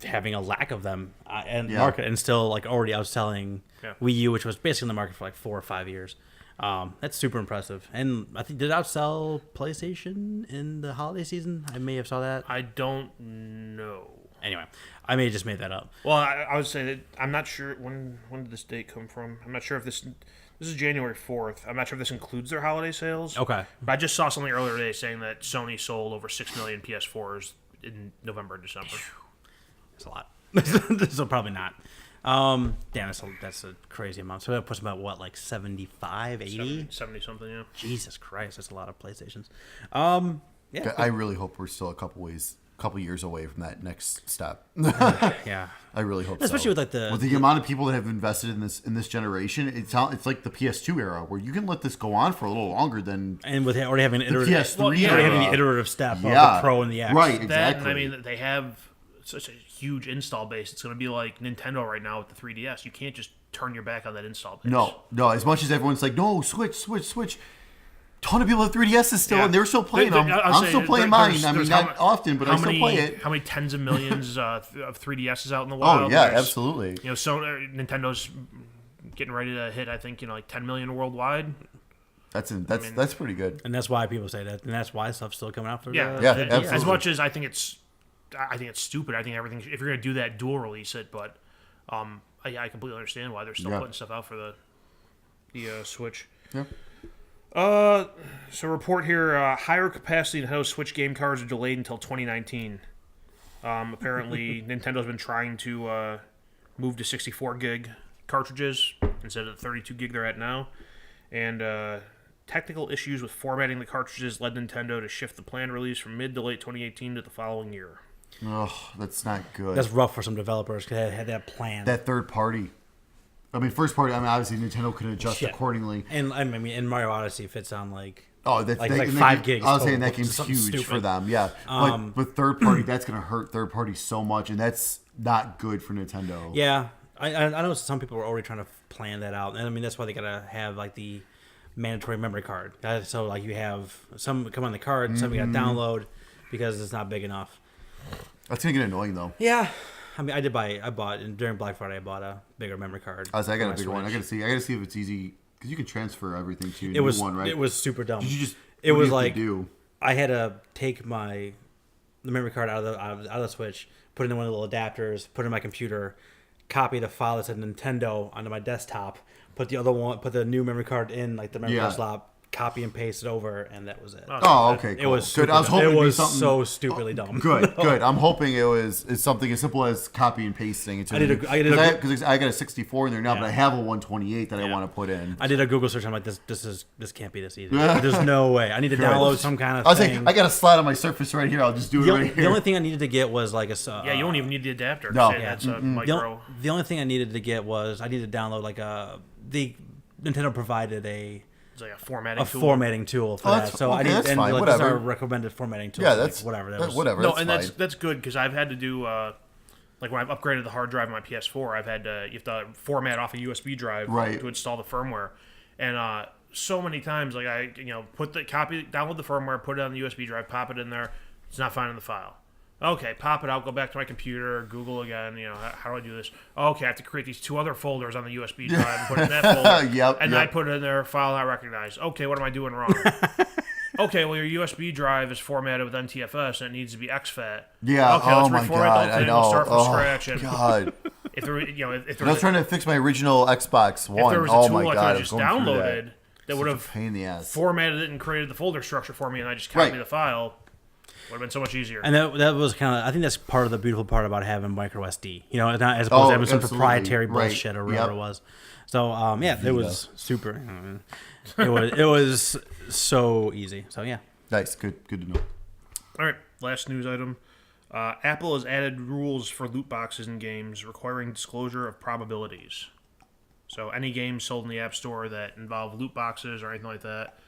having a lack of them and Yeah. market and still like already outselling Yeah. Wii U, which was basically in the market for like 4 or 5 years. That's super impressive. And I think did it outsell PlayStation in the holiday season? I may have saw that. I don't know. Anyway, I may have just made that up. Well, I would say that I'm not sure when did this date come from. I'm not sure if this is January 4th. I'm not sure if this includes their holiday sales. Okay. But I just saw something earlier today saying that Sony sold over 6 million PS4s in November and December. That's a lot. So probably not. Damn, that's a crazy amount. So that puts about what, like 75, 80? 70 something, yeah. Jesus Christ, that's a lot of PlayStations. Yeah, I really hope we're still a couple years away from that next step. yeah. I really hope Especially so. with, like, the amount of people that have invested in this generation, it's like the PS2 era where you can let this go on for a little longer than And with already having an the iterative, PS3 Well, yeah, already era. having the iterative step of Yeah. the Pro and the X. Right, That, exactly. and I mean, they have such a huge install base. It's going to be like Nintendo right now with the 3DS. You can't just turn your back on that install base. No. As much as everyone's like, no, Switch. Ton of people have 3DSs still, Yeah. and they're still playing them. I'll I'm say still playing there's- mine. I mean, there's not how often, but I still play it. How many tens of millions of 3DSs out in the wild? Oh yeah, There's- absolutely. You know, so Nintendo's getting ready to hit, I think, like 10 million worldwide. That's pretty good. And that's why people say that. And that's why stuff's still coming out for Yeah, the Yeah, As absolutely. much as I think it's stupid. I think everything. If you're gonna do that, dual release it. But I completely understand why they're still Yeah. putting stuff out for the Switch. Yeah. So report here: higher capacity Nintendo Switch game cards are delayed until 2019. Apparently, Nintendo's been trying to move to 64 gig cartridges instead of the 32 gig they're at now, and technical issues with formatting the cartridges led Nintendo to shift the planned release from mid to late 2018 to the following year. Oh, that's not good. That's rough for some developers because they had that plan. That third party. I mean, first party. I mean, obviously Nintendo can adjust Shit. accordingly. And I mean, in Mario Odyssey fits on like Oh, like and 5 gigs. I was saying total, that game's something huge stupid. for them. Yeah, but third party, that's gonna hurt third party so much, and that's not good for Nintendo. Yeah, I know some people are already trying to plan that out, and I mean that's why they gotta have like the mandatory memory card. So like you have some come on the card, some you gotta download because it's not big enough. That's gonna get annoying though. Yeah, I mean I bought and during Black Friday I bought a bigger memory card. I got for a my bigger one. I Switch. gotta see if it's easy because you can transfer everything to your It new was one, right? it was super dumb. Did you just? It what do was you have like to do? I had to take the memory card out of the Switch, put it in one of the little adapters, put it in my computer, copy the file that said Nintendo onto my desktop, put the new memory card in like the memory Yeah. slot, copy and paste it over, and that was it. Oh, okay, cool. It was good. super I was dumb. hoping it it'd be was something so stupidly dumb. Good, good. I'm hoping it's something as simple as copy and pasting. Into I did because I got a 64 in there now, but Yeah. I have a 128 that I want to put in. I did a Google search. I'm like, this can't be this easy. There's no way. I need to download some kind of I was thing. like, I got a slide on my Surface right here. I'll just do it right the here. only thing I needed to get was like a Yeah, you don't even need the adapter. No. Say that's a The, micro. the only thing I needed to get was I needed to download like the Nintendo provided a It's like a formatting tool. formatting tool for Oh, that. that's- So I okay, need that's and fine, like, these whatever. are recommended formatting tools. Yeah, like, that's whatever. whatever. No, that's and fine. that's good because I've had to do like when I've upgraded the hard drive on my PS4, I've had to you have to format off a USB drive Right. to install the firmware, and so many times like I put the copy, download the firmware, put it on the USB drive, pop it in there, it's not finding the file. Okay, pop it out, go back to my computer, Google again. How do I do this? Okay, I have to create these 2 other folders on the USB drive and put it in that folder. Yep, and then I yep. put it in there, file not recognized. Okay, what am I doing wrong? Okay, well, your USB drive is formatted with NTFS and it needs to be exFAT. Yeah. Okay, Oh let's my reformat god. the I thing. know. We'll start from oh scratch. And God. if there, if I there was was, trying to fix my original Xbox if One. there was a Oh tool my I could god. have I was just going through downloaded that would Such a have pain in the ass. formatted it and created the folder structure for me, and I just copied Right. the file, would have been so much easier. And that was kind of I think that's part of the beautiful part about having micro SD. Not as opposed to having some absolutely. proprietary Right. bullshit or whatever Yep. it was. So yeah, it was super. It was so easy. So yeah. Nice. Good to know. All right, last news item. Apple has added rules for loot boxes in games requiring disclosure of probabilities. So any games sold in the App Store that involve loot boxes or anything like that,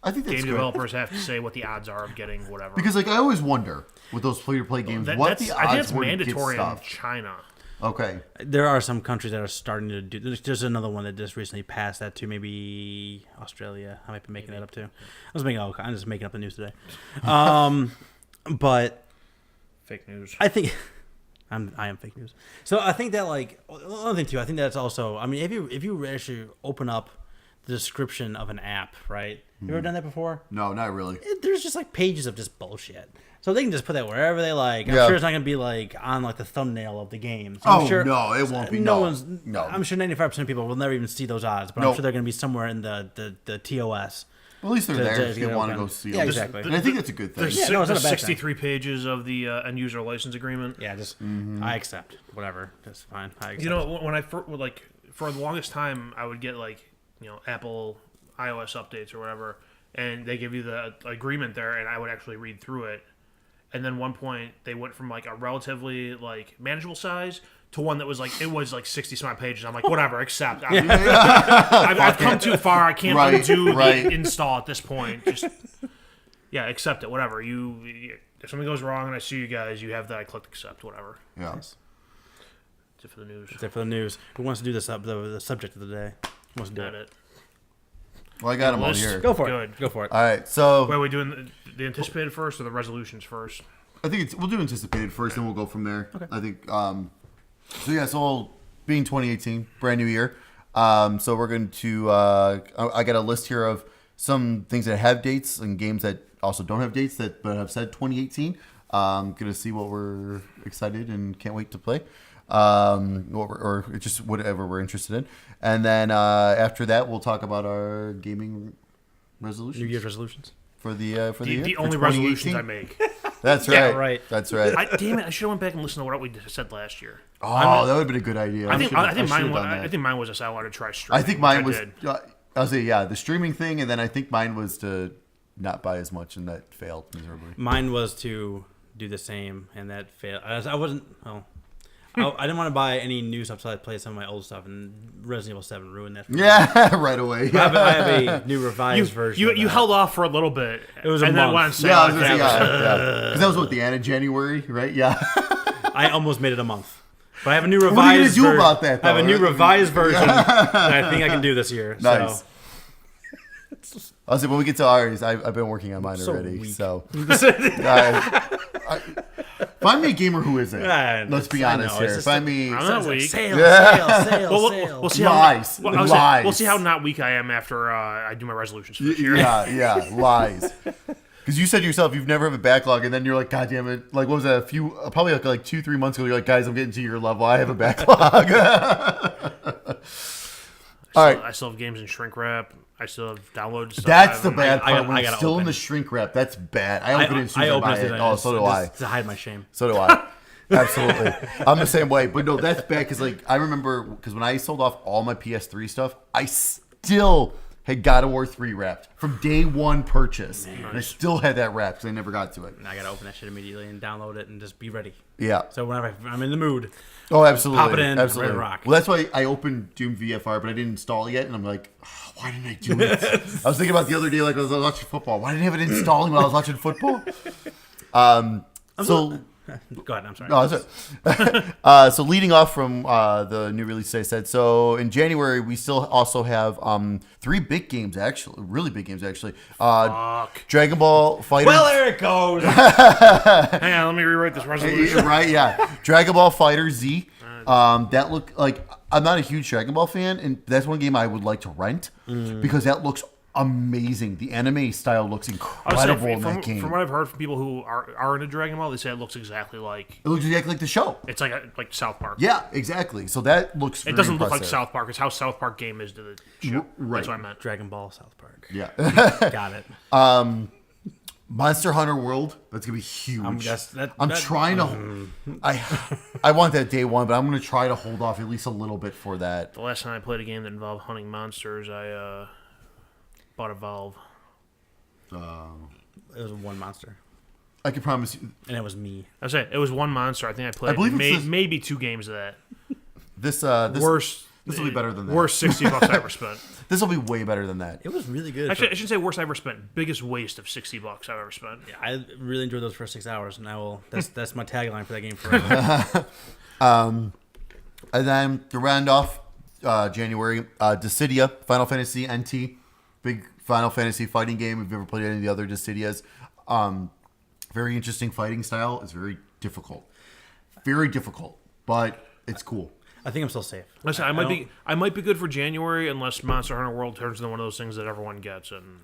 I think that's game good. developers have to say what the odds are of getting whatever. Because I always wonder with those play-to-play games, what that's, the I think odds it's were to get mandatory in stuff. China. Okay. There are some countries that are starting to do. There's another one that just recently passed that too. Maybe Australia. I might be making that up too. I'm just making up the news today. But Fake news. I think I am fake news. So I think that like another thing too. I think that's also. I mean, if you actually open up the description of an app, right? You ever done that before? No, not really. There's just like pages of just bullshit. So they can just put that wherever they like. I'm Yeah. sure it's not gonna be like on like the thumbnail of the game. So Oh, I'm sure, no, it won't be. No No. one's. No. I'm sure 95% of people will never even see those odds, but I'm Nope. sure they're gonna be somewhere in the TOS. Well, at least they're To- there to if you get want to open. go see Yeah, them. exactly. And I think that's a good thing. There's, Yeah, no, it's not a bad thing. 63 pages of the end user license agreement. Yeah, just Mm-hmm. I accept whatever. That's fine. I accept. You know, when I for the longest time, I would get Apple iOS updates or whatever, and they give you the agreement there, and I would actually read through it. And then one point they went from like a relatively like manageable size to one that was like 60 some odd pages. I'm like, whatever, accept. I've come too far. I can't Right, undo right. the install at this point. Just accept it. Whatever. If something goes wrong and I see you guys, you have that. I clicked accept. Whatever. Yeah. Nice. That's it for the news. That's it for the news. Who wants to do this up the subject of the day? Who wants to do Got it? it. Well, I got them all List. here. Go for it. Good. Go for it. All right. So Wait, are we doing the anticipated first or the resolutions first? I think we'll do anticipated first, and we'll go from there. Okay. I think. So yeah. So being 2018, brand new year. So we're going to. I got a list here of some things that have dates and games that also don't have dates but have said 2018. Going to see what we're excited and can't wait to play. Or just whatever we're interested in, and then after that we'll talk about our gaming resolutions. New Year's resolutions. For the year. The for only 2018. resolutions I make. That's right. Yeah, right. That's right. Damn it! I should have went back and listened to what we said last year. Oh, that would have been a good idea. I think should've mine. done that. I think mine was I wanted to try straight. I think mine which was. I did. I'll say, yeah, the streaming thing, and then I think mine was to not buy as much, and that failed miserably. Mine was to do the same, and that failed. I wasn't. Oh, I didn't want to buy any new stuff, so I played some of my old stuff, and Resident Evil 7 ruined that for me. Yeah, right away. I have a new revised version. You held off for a little bit. It was a and month. then went on sale. Yeah, I was gonna say, Yeah. because that was what, the end of January, right? Yeah. I almost made it a month. But I have a new What are you revised gonna do about that, I have a though? new revised version that I think I can do this year. Nice. So. I'll say when we get to ours, I've been working on mine So already. weak. So, find me a gamer who isn't. Let's be I honest know, here. it's just Find me. I'm not weak. Sale, Yeah. sale, Well, sale. we'll see how Lies. well, I was saying, Lies. we'll see how not weak I am after I do my resolutions for this year. Yeah, lies. Because you said yourself you've never have a backlog, and then you're like, God damn it! Like, what was that? Probably like 2-3 months ago. You're like, guys, I'm getting to your level. I have a backlog. All right. I still have games in shrink wrap. I still have downloaded stuff. That's I the haven't- bad part. I when it's gotta still in open. the shrink wrap. That's bad. I open it as soon as I opened buy it it. today Oh, so do I. just to hide my shame. So do I. Absolutely. I'm the same way. But no, that's bad because like I remember because when I sold off all my PS3 stuff, I still had God of War 3 wrapped from day one purchase. And I still had that wrapped because I never got to it. And I gotta open that shit immediately and download it and just be ready. Yeah. So whenever I'm in the mood, Oh, absolutely. Pop it in, Absolutely. ready to rock. Well, that's why I opened Doom VFR, but I didn't install it yet. And I'm like, oh, why didn't I do it? I was thinking about the other day, like I was watching football. Why didn't I have it installing when I was watching football? So. go ahead. I'm sorry. No, that's it. So leading off from the new release, I said, so in January, we still also have 3 big games, actually. Really big games, actually. Fuck. Dragon Ball Fighter. Well, there it goes. Hang on, let me rewrite this resolution. Right, yeah. Dragon Ball Fighter Z. That look like I'm not a huge Dragon Ball fan, and that's one game I would like to rent because that looks amazing. The anime style looks I would incredible say, in that game. from what I've heard from people who are into Dragon Ball, they say it looks exactly like It looks exactly like the show. it's like South Park. Yeah, exactly. So that looks. It doesn't look like South Park. It's how South Park game is to the show. Right. That's what I meant. Dragon Ball South Park. Yeah. Got it. Monster Hunter World. That's gonna be huge. I'm that- trying to. I want that day one, but I'm gonna try to hold off at least a little bit for that. The last time I played a game that involved hunting monsters, I bought a Valve. It was one monster, I can promise you. and it was me. I say it was one monster. I think I played believe it's this- maybe 2 games of that. This Worst. This will be better than that. Worst $60 I ever spent. This will be way better than that. It was really good. Actually, I shouldn't say worst I ever spent. Biggest waste of $60 I've ever spent. I really enjoyed those first 6 hours, and I will. That's my tagline for that game forever. And then to round off January, Dissidia, Final Fantasy NT, big Final Fantasy fighting game. If you've ever played any of the other Dissidias, very interesting fighting style. It's very difficult, but it's cool. I think I'm still safe. Listen, I might be good for January unless Monster Hunter World turns into one of those things that everyone gets. And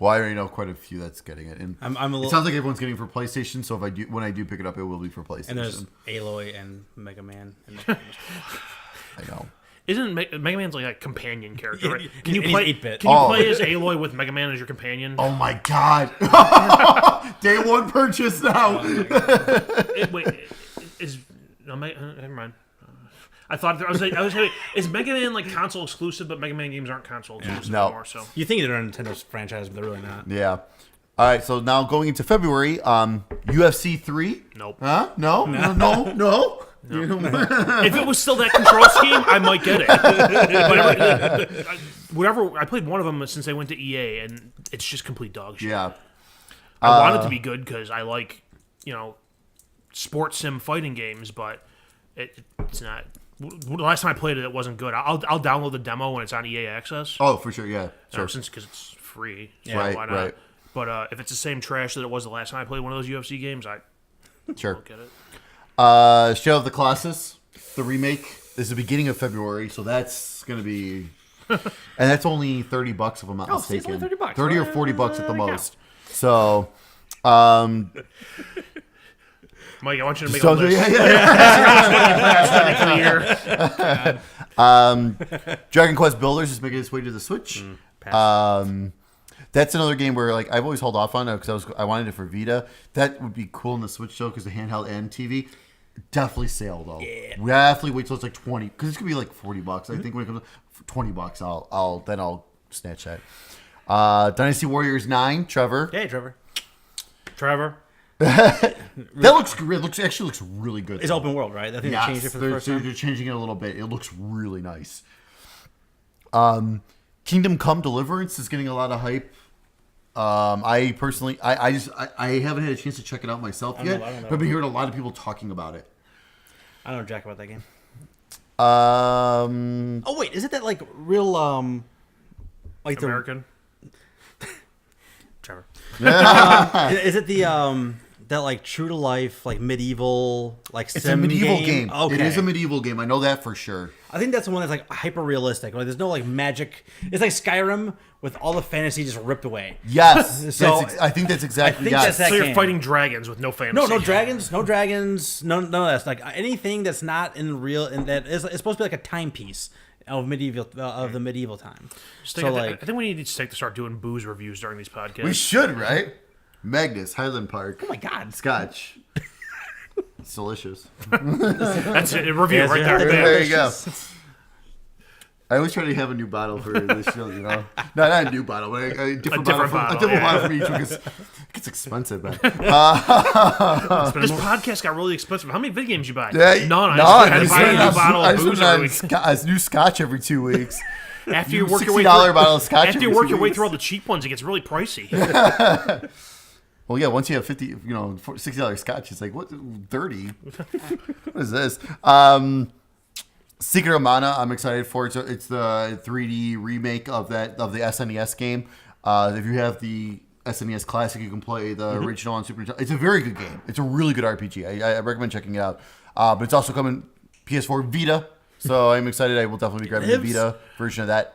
Well, I already know quite a few that's getting it, and I'm a little. it sounds like everyone's getting it for PlayStation. So when I do pick it up, it will be for PlayStation. And there's Aloy and Mega Man. And I know. isn't Mega Man's like a companion character? Right? Can you and he's play? 8-bit. Can you Oh. play as Aloy with Mega Man as your companion? Oh my god! Day one purchase now. Wait, is no? Never mind. I thought I was saying, is Mega Man like console exclusive, but Mega Man games aren't console exclusive No. anymore. So you think they're a Nintendo's franchise, but they're really not. Yeah. All right. So now going into February, UFC 3. nope. Huh? No. If it was still that control scheme, I might get it. But whatever, I played one of them since I went to EA, and it's just complete dog shit. Yeah. I want it to be good because I like, sports sim fighting games, but it's not. The last time I played it, it wasn't good. I'll download the demo when it's on EA Access. Oh, for sure. Yeah. Sure. Since because it's free. So Right, why not? right. But if it's the same trash that it was the last time I played one of those UFC games, I Sure. don't get it. Shadow of the Colossus, the remake, is the beginning of February, so that's gonna be, and that's only $30 if I'm not see, it's mistaken. only $30. 30 or $40 at the Yeah. most. So, Mike, I want you to make so a list. Dragon Quest Builders is making its way to the Switch. That's another game where like I've always held off on it because I wanted it for Vita. That would be cool in the Switch though because the handheld and TV. Definitely sale though. Yeah. We definitely wait till it's like 20 because it's gonna be like $40. I think when it comes to $20, I'll snatch that. Dynasty Warriors 9, Trevor. Hey, Trevor. That looks great. Actually looks really good. It's open world, right? I think they changed it for the first time. They're changing it a little bit. It looks really nice. Kingdom Come Deliverance is getting a lot of hype. I personally, I haven't had a chance to check it out myself yet, I don't know. but I've been hearing a lot of people talking about it. I don't know jack about that game. Um, Oh wait, is it that like real like the American. Trevor? Is it the that like true to life like medieval like it's a sim medieval game. Okay. It is a medieval game. I know that for sure. I think that's the one that's like hyper realistic. Like there's no like magic. It's like Skyrim with all the fantasy just ripped away. Yes, So, I think that's exactly. I think yes. that's that So you're game. fighting dragons with no fantasy. No dragons, none of that. Like anything that's not in real and that is it's supposed to be like a timepiece of medieval of the medieval time. I think we need to start doing booze reviews during these podcasts. We should, right? Magnus, Highland Park. oh my god, Scotch. It's delicious. That's it. A review Yes, right yeah. there. There you go. I always try to have a new bottle for this show, you know. No, not a new bottle, but a different bottle. bottle, A different yeah. bottle from each one because it gets expensive, man. This podcast got really expensive. How many video games you buy? None. I had to buy a new bottle of booze every week. a new Scotch every 2 weeks. After you work your $60 way bottle of Scotch. after you every work 2 your way weeks. through all the cheap ones, it gets really pricey. Well, yeah. Once you have $60 Scotch, it's like what 30? What is this? Secret of Mana, I'm excited for it. It's the 3D remake of the SNES game. If you have the SNES Classic, you can play the original on Super Nintendo. It's a very good game. It's a really good RPG. I recommend checking it out. But it's also coming PS4 Vita, so I'm excited. I will definitely be grabbing the Vita version of that.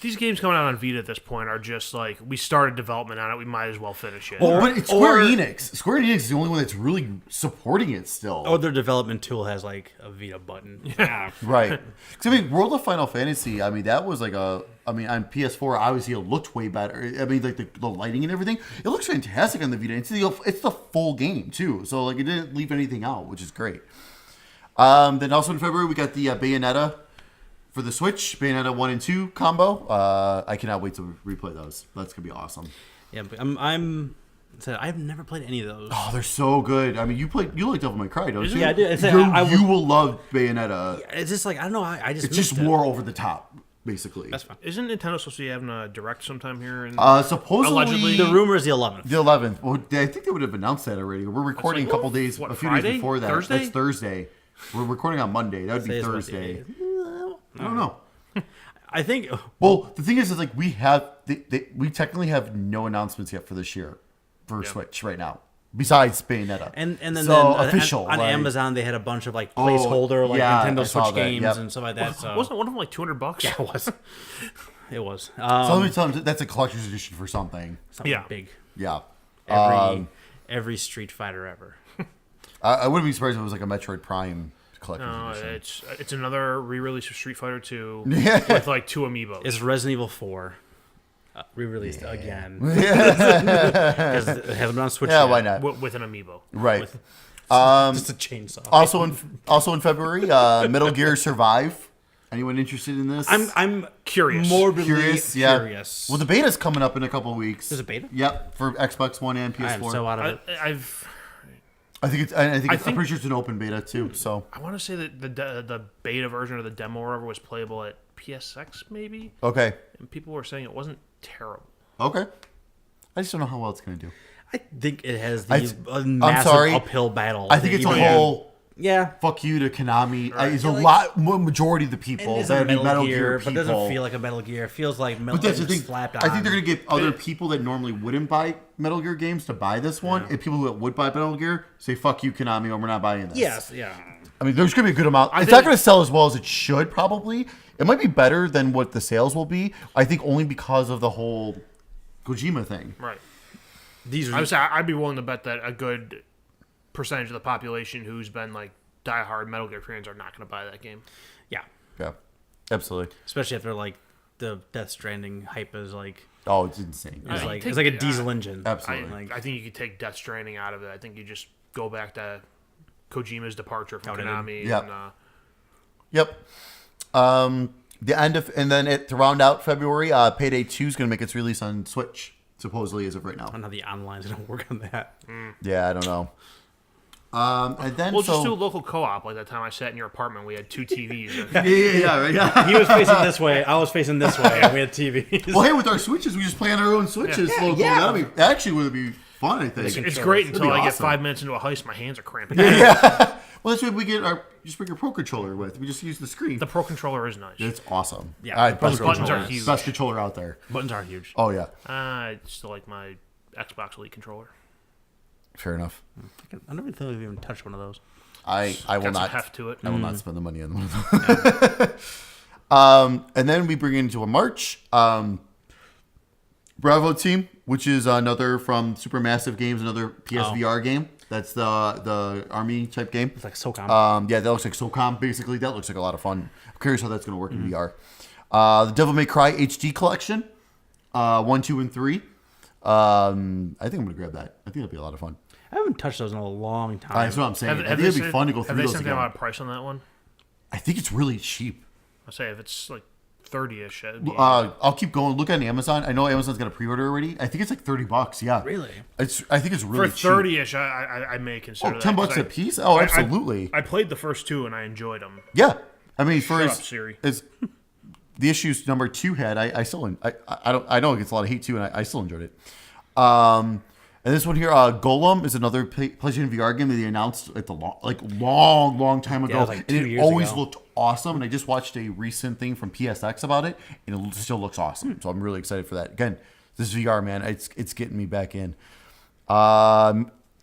These games coming out on Vita at this point are just like, we started development on it, we might as well finish it. But it's Square Enix. Square Enix is the only one that's really supporting it still. Oh, their development tool has like a Vita button. Yeah. Right. Because, I mean, World of Final Fantasy, I mean, that was like on PS4, obviously it looked way better. I mean, like the lighting and everything, it looks fantastic on the Vita. It's the full game, too. So, like, it didn't leave anything out, which is great. Then also in February, we got the Bayonetta for the Switch, Bayonetta 1 and 2 combo. I cannot wait to replay those. That's going to be awesome. Yeah, but I've never played any of those. Oh, they're so good. I mean, you like Devil May Cry, don't you? Yeah, I do. You will love Bayonetta. It's just like I don't know. I just It's just missed it. more over the top, basically. That's fine. Isn't Nintendo supposed to be having a direct sometime here? In Supposedly, Allegedly. The rumor is the 11th. the 11th. Well, I think they would have announced that already. We're recording like, a couple days, what, a few Friday? days before that. Thursday? That's Thursday. We're recording on Monday. That would be Today's what, Thursday. the- I don't know. I think. Well, the thing is like we technically have no announcements yet for this year for Switch right now, besides Bayonetta. And then so then, official on like- Amazon they had a bunch of like placeholder like yeah, I Nintendo saw Switch that, games yep. and stuff like that. So Wasn't one of them like $200? yeah, it was. It was. So let me tell them that's a collector's edition for something. Something Yeah. big. Yeah. Every Street Fighter ever. I wouldn't be surprised if it was like a Metroid Prime collector's No, edition. it's another re-release of Street Fighter 2 Yeah. with like 2 amiibos. It's Resident Evil 4 re-released again because it hasn't been on Switch Yeah, yet. why not? with an amiibo. Right. Just a chainsaw. Also in February, Metal Gear Survive. Anyone interested in this? I'm Curious. morbidly curious. curious. Yeah. Well, the beta's coming up in a couple weeks. There's a beta? Yep, for Xbox One and PS4. I am so out of it. I think I'm think- pretty sure it's an open beta too. So I want to say that the beta version of the demo or whatever was playable at PSX maybe, okay, and people were saying it wasn't terrible. okay. I just don't know how well it's gonna do. I think it has I- a massive sorry. uphill battle. I think it's a Even- whole yeah. fuck you to Konami. It's a Yeah, like- lot more majority of the It people is that a would be Metal Gear, but people. it doesn't feel like a Metal Gear. It feels like Metal But that's the Gear thing. slapped on. I think they're gonna get other people that normally wouldn't buy Metal Gear games to buy this one, and people that would buy Metal Gear say "fuck you, Konami," or "we're not buying this." Yes, yeah. I mean, there's gonna be a good amount. It's think- not gonna sell as well as it should. Probably, it might be better than what the sales will be. I think only because of the whole Kojima thing. Right. These I'd be willing to bet that a good percentage of the population who's been like diehard Metal Gear fans are not going to buy that game. yeah. Yeah, absolutely. Especially after like the Death Stranding hype is like Oh, it's insane. it's you like take- it's like a diesel engine. Absolutely. Like, I think you could take Death Stranding out of it. I think you just go back to Kojima's departure from they did. Konami. Yeah. And, Yep. The end of and then to round out February, Payday 2 is going to make its release on Switch, supposedly as of right I now. don't know how the online's gonna work on that. Yeah, I don't know. And then we'll just do a local co-op. Like that time I sat in your apartment, we had 2 TVs. right. He was facing this way, I was facing this way, and we had TVs. Well, hey, with our Switches, we just play on our own Switches. Yeah, local. yeah. That'd be actually would be fun. I think It's great That'd until be I get awesome. 5 minutes into a heist, my hands are cramping. Well, that's what we get. Just bring your Pro Controller with. We just use the screen. The Pro Controller is nice. It's awesome. Yeah, best the buttons controller. are huge. Best controller out there. Buttons are huge. Oh yeah, I still like my Xbox Elite controller. fair enough. I never think I've even touched one of those. I will Got some not. heft to it. I will not spend the money on them. And then we bring it into a March. Bravo Team, which is another from Supermassive Games, another PSVR game. That's the army type game. It's like SOCOM. Yeah, that looks like SOCOM, basically. That looks like a lot of fun. I'm curious how that's going to work in VR. The Devil May Cry HD Collection, 1, 2, and 3. I think I'm going to grab that. I think it'll be a lot of fun. I haven't touched those in a long time. That's what I'm saying. I think it'd be fun to go through Have they those sent again. out a price on that one? I think it's really cheap. I say if it's like 30-ish. I'll keep going. Look on Amazon. I know Amazon's got a pre-order already. I think it's like $30. Yeah, Really? I think it's for really cheap. 30-ish, I may consider that. $10 'cause a piece. Oh, absolutely. I played the first 2 and I enjoyed them. Yeah, I mean, for Shut as, up, Siri. as the issues number 2 had, I still I know it gets a lot of hate too, and I still enjoyed it. And this one here, Golem, is another PlayStation VR game that they announced at the long time ago, it was like 2 and it years always ago. looked awesome. And I just watched a recent thing from PSX about it, and it still looks awesome. So I'm really excited for that. Again, this VR, man, it's getting me back in.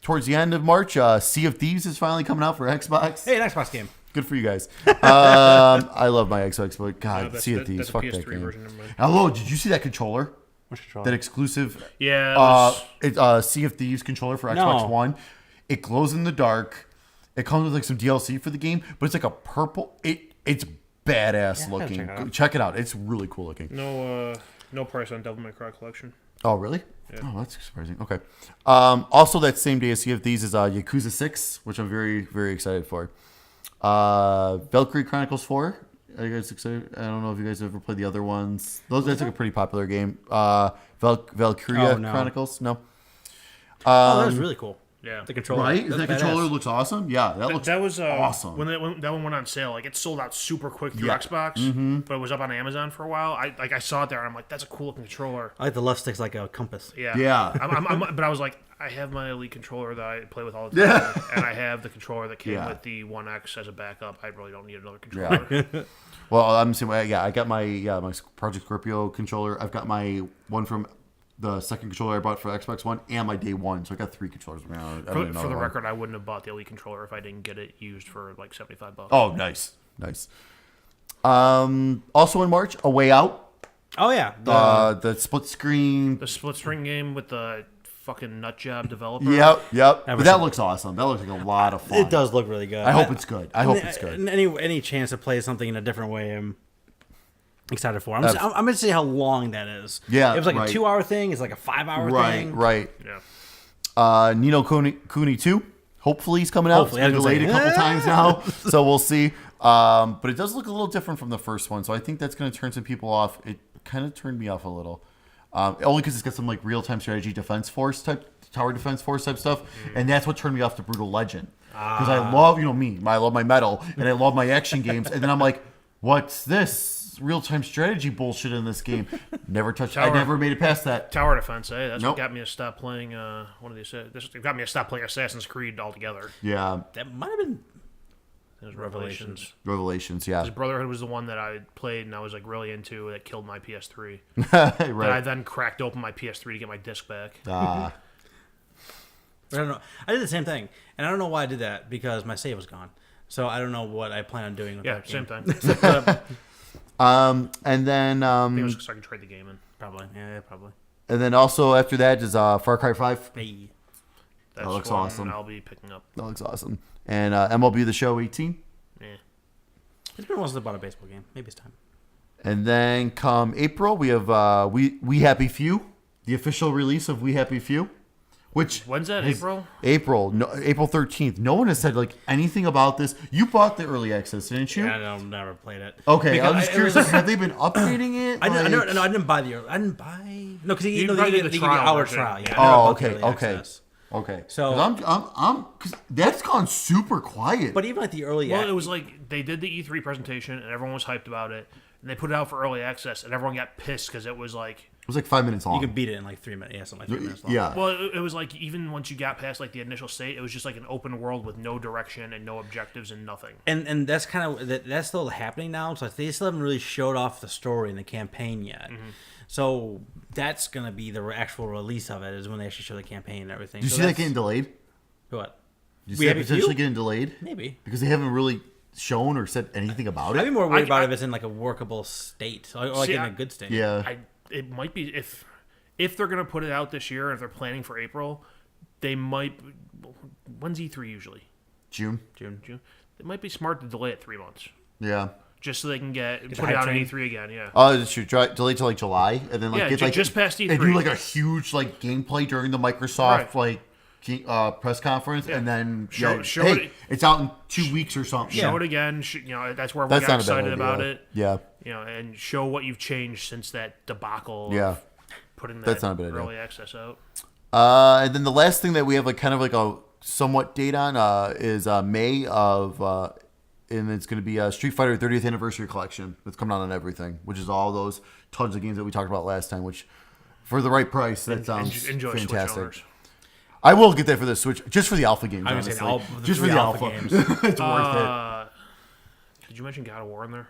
Towards the end of March, Sea of Thieves is finally coming out for Xbox. Hey, an Xbox game. Good for you guys. I love my Xbox, but God, that's Sea of the- Thieves, that's a fuck PS3 that game. version, never mind. Hello, did you see that controller? Which controller? That exclusive Yeah. It was, it's Sea of Thieves controller for Xbox No. One. It glows in the dark. It comes with like some DLC for the game, but it's like a purple. It's badass Yeah, I gotta looking. check it out. Check it out. It's really cool looking. no price on Devil May Cry Collection. Oh, really? Oh, that's surprising. Okay. Also, that same day as Sea of Thieves is Yakuza 6, which I'm very, very excited for. Valkyrie Chronicles 4. Are you guys excited? I don't know if you guys ever played the other ones. That's like a pretty popular game. Valkyria Oh, no. Chronicles? No. Oh, that was really cool. Yeah. The controller. Right? That's That badass. controller looks awesome. Yeah, that looks That was awesome. when that one went on sale. Like it sold out super quick through Yeah. Xbox, but it was up on Amazon for a while. I saw it there and I'm like, that's a cool looking controller. I like the left stick's like a compass. Yeah, Yeah. but I was like, I have my Elite controller that I play with all the time, and I have the controller that came Yeah. with the One X as a backup. I really don't need another controller. Yeah. Well, I'm saying, yeah, I got my Project Scorpio controller. I've got my one from the second controller I bought for Xbox One and my day one. So I got 3 controllers. I don't For, even know for the one. record, I wouldn't have bought the Elite controller if I didn't get it used for like $75. Oh, nice. Also in March, A Way Out. Oh yeah. The split screen. The split screen game with the fucking nut job developer. Yep. But Ever that since- looks awesome. That looks like a lot of fun. it does look really good. I hope it's good. I hope it's good. And any chance to play something in a different way, I'm excited for. I'm Abs- going to see how long that is. Yeah, If it's like right. a 2-hour thing, it's like a 5-hour thing. Right. Yeah. Nino Kuni 2. Hopefully he's coming out. Hopefully, It's I been was gonna delayed a say, couple times now, so we'll see. But it does look a little different from the first one, so I think that's going to turn some people off. It kind of turned me off a little, only because it's got some like real-time strategy defense force type, tower defense force type stuff, and that's what turned me off to Brutal Legend. Because I love, me, I love my metal, and I love my action games, and then I'm like, what's this real-time strategy bullshit in this game? Never touched. I Tower- never made it past that. Tower defense, eh? That's Nope. what got me to stop playing. What did they say? This got me to stop playing Assassin's Creed altogether. Yeah, That might have been It was Revelations. Revelations. Yeah, Brotherhood was the one that I played and I was like really into. That killed my PS3. right. And I then cracked open my PS3 to get my disc back. I don't know. I did the same thing, and I don't know why I did that because my save was gone. So I don't know what I plan on doing with Yeah, that same game. time. And then I think it was so I could trade the game in. Probably. Yeah, probably. and then also after that is Far Cry 5. Hey. That's looks one awesome. I'll be picking up. That looks awesome. And MLB The Show 18. Yeah. It's been a while since I bought a baseball game. Maybe it's time. And then come April, we have We Happy Few, the official release of We Happy Few. Which When's that? is April? April 13th. No one has said like anything about this. You bought the early access, didn't you? Yeah, I've never played it. Okay, I was Because just curious. Like, have they been updating it? I Like- didn't, no, I didn't buy the early. I didn't buy. No, because You you know, probably they did the give you trial hour version. trial. Yeah. Yeah. I never Oh, bought okay, the early okay. access. Okay. So- 'Cause I'm because that's gone super quiet. But even like the early, Well, it was like they did the E3 presentation and everyone was hyped about it, and they put it out for early access, and everyone got pissed because it was like, it was like 5 minutes long. you could beat it in like 3 minutes. Yeah, something like 3 minutes long. Yeah. well, it was like even once you got past like the initial state, it was just like an open world with no direction and no objectives and nothing. And that's kind of that's still happening now. So they still haven't really showed off the story and the campaign yet. Mm-hmm. So that's gonna be the actual release of it is when they actually show the campaign and everything. Did you So see that that's- getting delayed? What? Did you We see have that a potentially few? getting delayed? Maybe. Because they haven't really shown or said anything about I'd be it. more worried about I- if it's in like a workable state, or like See, in I- a good state. Yeah. It might be if they're gonna put it out this year, and if they're planning for April, they might. When's E3 usually? June. June. June. It might be smart to delay it 3 months, Yeah. just so they can put a it hype out on train. E3 again. Yeah. Oh, should delay till like July, and then like Yeah, get like just past and E3. do like a huge like gameplay during the Microsoft Right. press conference, and then Show hey, it- it's out in 2 weeks or something. Show Yeah. it again. That's where everyone That's got not a bad excited about idea. it. Yeah. And show what you've changed since that debacle. Yeah. Of putting that That's not a bad idea. early access out. And then the last thing that we have like kind of like a somewhat date on is May of and it's going to be a Street Fighter 30th Anniversary Collection that's coming out on everything, which is all those tons of games that we talked about last time, which for the right price, that sounds Enjoy Switch fantastic. owners. I will get that for the Switch, just for the alpha games, I was gonna honestly. say Just for the alpha. games. It's worth Did you mention God of War in there?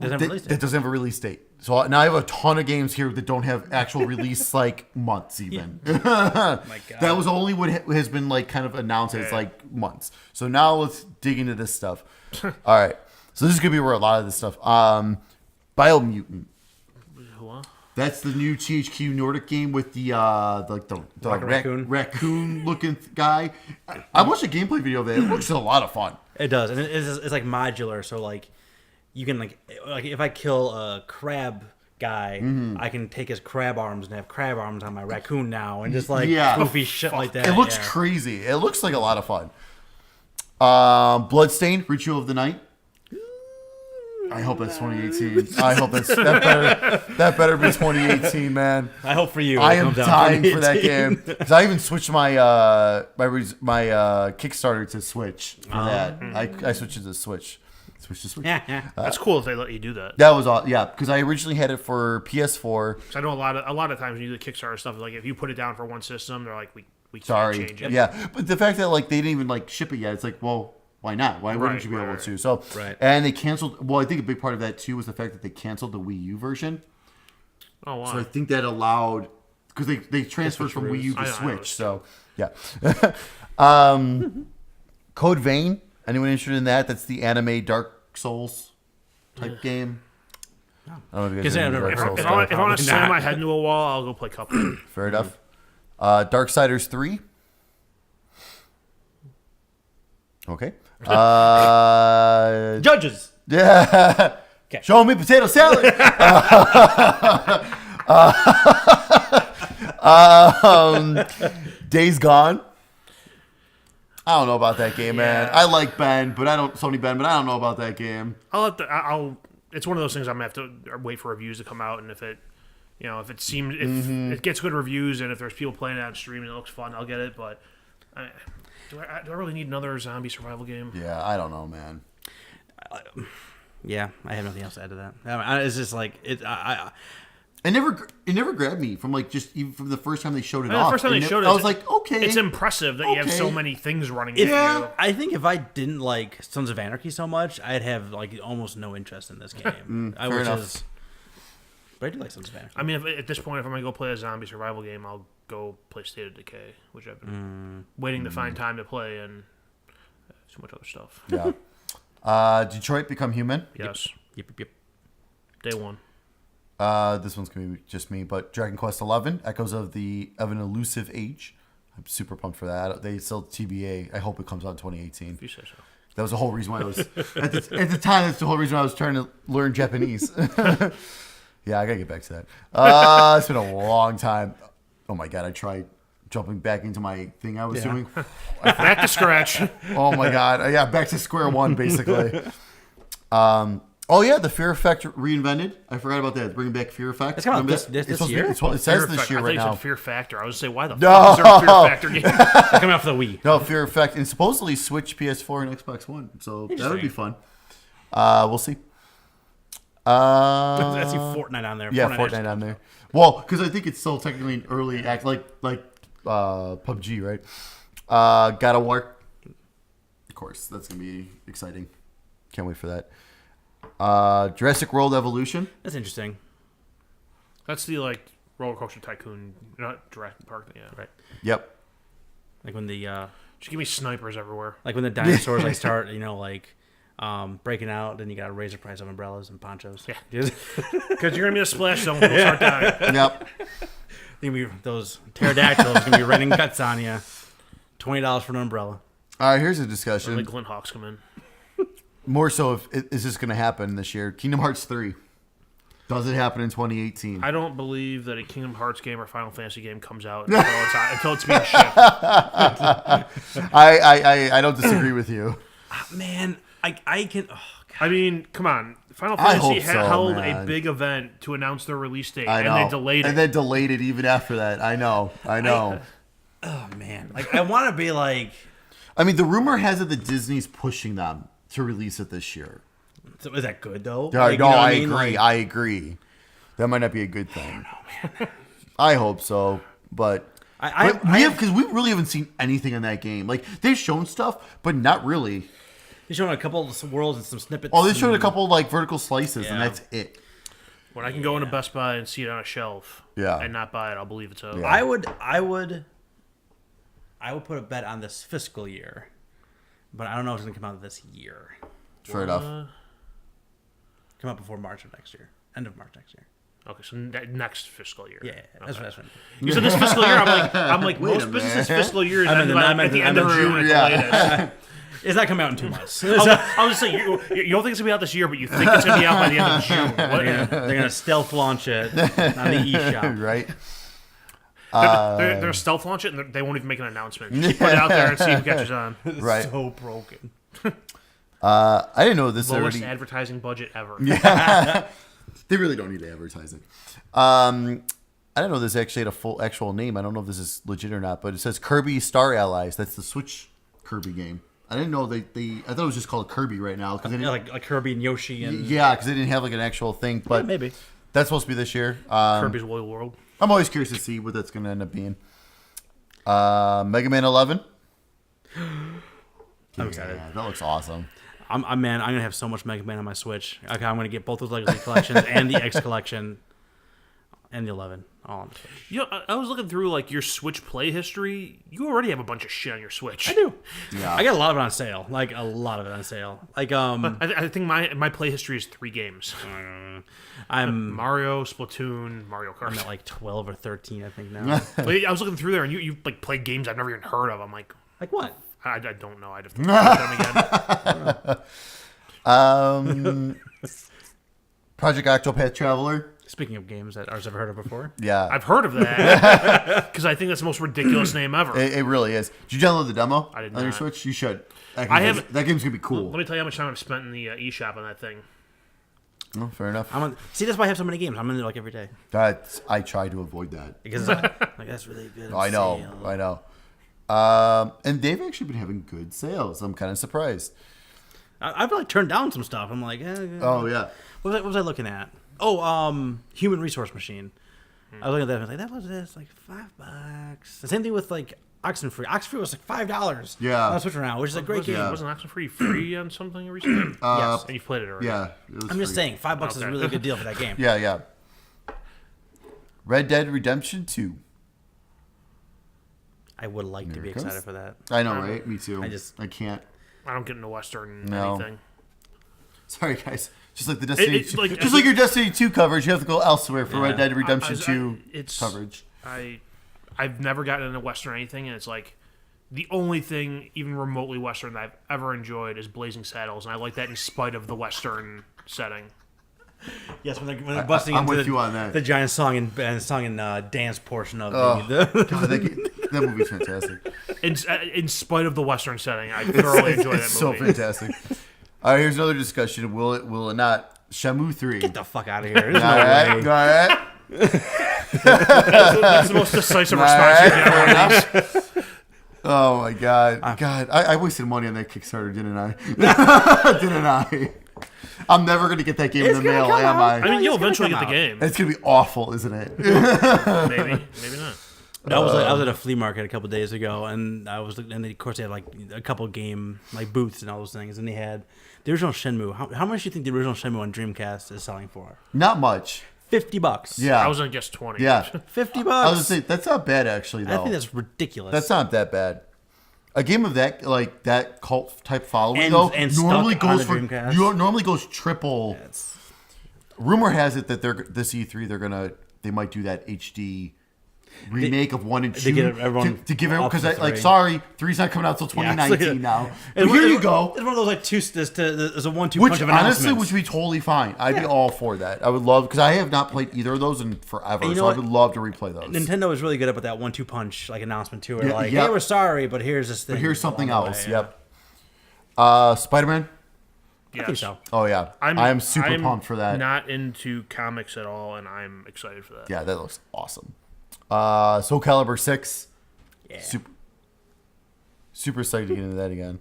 Doesn't it. have a release That date. doesn't have a release date. So now I have a ton of games here that don't have actual release, like months even. My God. That was only what has been like kind of announced as Yeah. like months. So now let's dig into this stuff. All right. So this is gonna be where a lot of this stuff. Biomutant. What? That's the new THQ Nordic game with the Raccoon. raccoon looking guy. I watched a gameplay video of it. It looks a lot of fun. It does, and it's like modular. So like, you can like if I kill a crab guy, Mm-hmm. I can take his crab arms and have crab arms on my raccoon now, and just like Yeah. goofy shit like that. It looks yeah. crazy. It looks like a lot of fun. Bloodstained, Ritual of the Night. I hope that's 2018. I hope that better be 2018, man. I hope for you. I it am comes out dying for that 2018. game because I even switched my my Kickstarter to Switch for that. I switched it to Switch. Switch to Switch. Yeah. That's cool if they let you do that. That was all. Yeah, because I originally had it for PS4. 'Cause I know a lot of times when you do the Kickstarter stuff, like if you put it down for one system, they're like, we can't Sorry. change it. Yeah, but the fact that like they didn't even like ship it yet, it's like, well, why not? Why wouldn't Right, you be able right. to? So, Right. and they canceled. Well, I think a big part of that too was the fact that they canceled the Wii U version. Oh wow. So I think that allowed because they transferred from Wii U to I know, Switch. So yeah. Code Vein. Anyone interested in that? That's the anime Dark Souls type game. I don't know if you guys Guess I are into never Dark heard Souls of if I, it. stuff. if I want to Probably slam not. my head into a wall, I'll go play Cuphead. Fair enough. Darksiders 3. Okay. Judges. Yeah. Okay. Show me potato salad. Days Gone. I don't know about that game, man. Yeah. I like Ben, but I don't Sony Ben, but I don't know about that game. I'll. It's one of those things I'm gonna have to wait for reviews to come out, and if it, if it seems if it gets good reviews, and if there's people playing it on stream and it looks fun, I'll get it. But do I really need another zombie survival game? Yeah, I don't know, man. Yeah, I have nothing else to add to that. I mean, it's just like it. It never grabbed me from like just even from the first time they showed it The off. first time they showed it, I was like, okay, It's impressive that you have so Okay. many things running If, at you. I think if I didn't like Sons of Anarchy so much, I'd have like almost no interest in this game. fair enough. But I do like Sons of Anarchy. I mean, at this point, if I'm gonna go play a zombie survival game, I'll go play State of Decay, which I've been waiting to find time to play, and so much other stuff. yeah. Detroit Become Human. Yes, Yep, yep, yep. day one. This one's gonna be just me, but Dragon Quest XI: Echoes of an Elusive Age. I'm super pumped for that. They still TBA. I hope it comes out in 2018. If you say so. That was the whole reason why I was at the time. That's the whole reason why I was trying to learn Japanese. Yeah, I gotta get back to that. It's been a long time. Oh my god, I tried jumping back into my thing I was doing. Back to scratch. Oh my god! Yeah, back to square one basically. Oh yeah, the Fear Effect reinvented. I forgot about that. Bringing back Fear Effect. It's coming out Remember this that? this It's supposed to year? be- it says this year I thought right you now. said Fear Factor. I was going to say, why the No. fuck is there a Fear Factor game? They're coming out for the Wii. No, Fear Effect, and supposedly Switch, PS4, and Xbox One. So that would be fun. We'll see. I see Fortnite on there. Yeah, actually Fortnite on comes there. out. Well, because I think it's still technically an early act, like PUBG, right? God of War. Of course, that's gonna be exciting. Can't wait for that. Jurassic World Evolution. That's interesting. That's the, like, roller coaster tycoon, not Jurassic Park. Yeah, Right. Yep. Like when the Just give me snipers everywhere. dinosaurs like start, breaking out, then you got to raise the price of umbrellas and ponchos. Yeah. There's Because you're going to be in a splash zone when people start dying. Yep. gonna be those pterodactyls gonna be raining guts on you. $20 for an umbrella. All right, here's a Or discussion. like Glint Hawks come in. More so, is this going to happen this year? Kingdom Hearts 3. Does it happen in 2018? I don't believe that a Kingdom Hearts game or Final Fantasy game comes out until it's being shipped. I don't disagree with you. Man, I can. Oh, God. I mean, come on. Final I Fantasy hope so, held man. a big event to announce their release date, I know. and they delayed it. And then delayed it even after that. I know. Oh man, like I want to be like. I mean, the rumor has it that Disney's pushing them to release it this year. So is that good though? Yeah, Like, no, you know what I mean? agree. Like, I agree. That might not be a good thing. I hope so, but because we really haven't seen anything in that game. Like they've shown stuff, but not really. He's showing a couple of worlds and some snippets. Oh, they showed a couple like vertical slices, and Yeah. that's it. When I can go into Best Buy and see it on a shelf Yeah. and not buy it, I'll believe it's out. Yeah. I would put a bet on this fiscal year, but I don't know if it's gonna come out this year. Fair enough. Come out before March of next year, end of March next year. Okay, so next fiscal year. Yeah, that's what. You said this fiscal year. I'm like Wait most a businesses' minute. fiscal year is I meant ended the- by- I meant at the the- end I of meant June June, at the yeah. latest. It's not coming out in 2 months. I was just saying, you don't think it's gonna be out this year, but you think it's gonna be out by the end of June. What? They're gonna stealth launch it on the eShop. Right? They're gonna stealth launch it, and they won't even make an announcement. Just put it out there and see who catches on. Right. So broken. I didn't know this Lowest already. advertising budget ever. They really don't need to advertise it. I don't know this actually had a full actual name. I don't know if this is legit or not, but it says Kirby Star Allies. That's the Switch Kirby game. I didn't know I thought it was just called Kirby right now because Yeah, like Kirby and Yoshi and because they didn't have like an actual thing. But maybe. that's supposed to be this year. Kirby's Woolly World. I'm always curious to see what that's going to end up being. Mega Man 11. I'm excited. Yeah, that looks awesome. I'm gonna have so much Mega Man on my Switch. Okay, I'm gonna get both those Legacy collections and the X collection and the 11 all on the Switch. You know, I was looking through like your Switch play history. You already have a bunch of shit on your Switch. I do. Yeah. I got a lot of it on sale. Like a lot of it on sale. Like I think my play history is 3 games: I'm Mario, Splatoon, Mario Kart. at like 12 or 13, I think now. Like, I was looking through there, and you like played games I've never even heard of. I'm like, Like what? I don't know. I'd have to play them again. Project Octopath Traveler. Speaking of games that ours have heard of before. Yeah. I've heard of that because I think that's the most ridiculous name ever. It really is. Did you download the demo I did on your not. Switch? You should. That I game's- have- That game's going to be cool. Let me tell you how much time I've spent in the eShop on that thing. Oh, fair enough. See, that's why I have so many games. I'm in there like every day I try to avoid that. because like that's really good. on I know. sale. I know. And they've actually been having good sales. I'm kind of surprised. I've like turned down some stuff. I'm like, Oh, yeah. what was I looking at? Oh, Human Resource Machine. I was looking at that. I was like, that was this like $5. The same thing with like Oxenfree. Oxenfree was like $5. Yeah. on Switch now, which is a great game. Yeah. Wasn't Oxenfree free on something recently? Yes. And you've played it already. Yeah. It was I'm just free. saying, $5 is a Okay. really good deal for that game. Yeah, yeah. Red Dead Redemption 2. I would like to be it goes. excited for that. I know, right? Me too. I I can't. I don't get into Western No. anything. Sorry, guys. Just like the Destiny, it's like- just like your Destiny 2 coverage, you have to go elsewhere for Red Dead Redemption 2 it's coverage. I've never gotten into Western anything, and it's like the only thing even remotely Western that I've ever enjoyed is Blazing Saddles, and I like that in spite of the Western setting. Yes, when they're busting I'm into with you on that. the giant song and dance portion of Oh, the God, That movie's fantastic. In spite of the Western setting, I thoroughly enjoy that movie. It's so fantastic. All right, here's another discussion. Will it not? Shenmue 3. Get the fuck out of here. There's All no right, way. all right. That's the most decisive response you get on these. Oh my god, I wasted money on that Kickstarter, didn't I? Didn't I? I'm never gonna get that game in the mail, am I? I mean, you'll It's gonna eventually come get the out. game. It's gonna be awful, isn't it? Maybe not. I was at a flea market a couple days ago, and I was looking, and of course they had like a couple game like booths and all those things, and they had the original Shenmue. How much do you think the original Shenmue on Dreamcast is selling for? Not much. $50. Yeah, I was gonna guess 20. yeah. $50. I was gonna say that's not bad actually, though. I think that's ridiculous. That's not that bad. A game of that like that cult type following And- though and normally stuck on goes the for Dreamcast. normally goes triple. It's- Rumor has it that this E3 they might do that HD remake of 1 and 2 get everyone to give everyone off because the like 3. sorry 3's not coming out till 2019 now. But here you go. It's one of those like there's a 1-2 Which punch of honestly announcements. would be totally fine. I'd be all for that. I would love because I have not played either of those in forever, you know so I what? would love to replay those. Nintendo is really good about that 1-2 punch like announcement too. Where Yeah, like, yep. hey, we're sorry, but here's this thing. But here's something along the else. way. Yep. Spider-Man. I think so. Oh yeah, I am super pumped for that. Not into comics at all, and I'm excited for that. Yeah, that looks awesome. Soul Calibur 6. Yeah. Super excited to get into that again.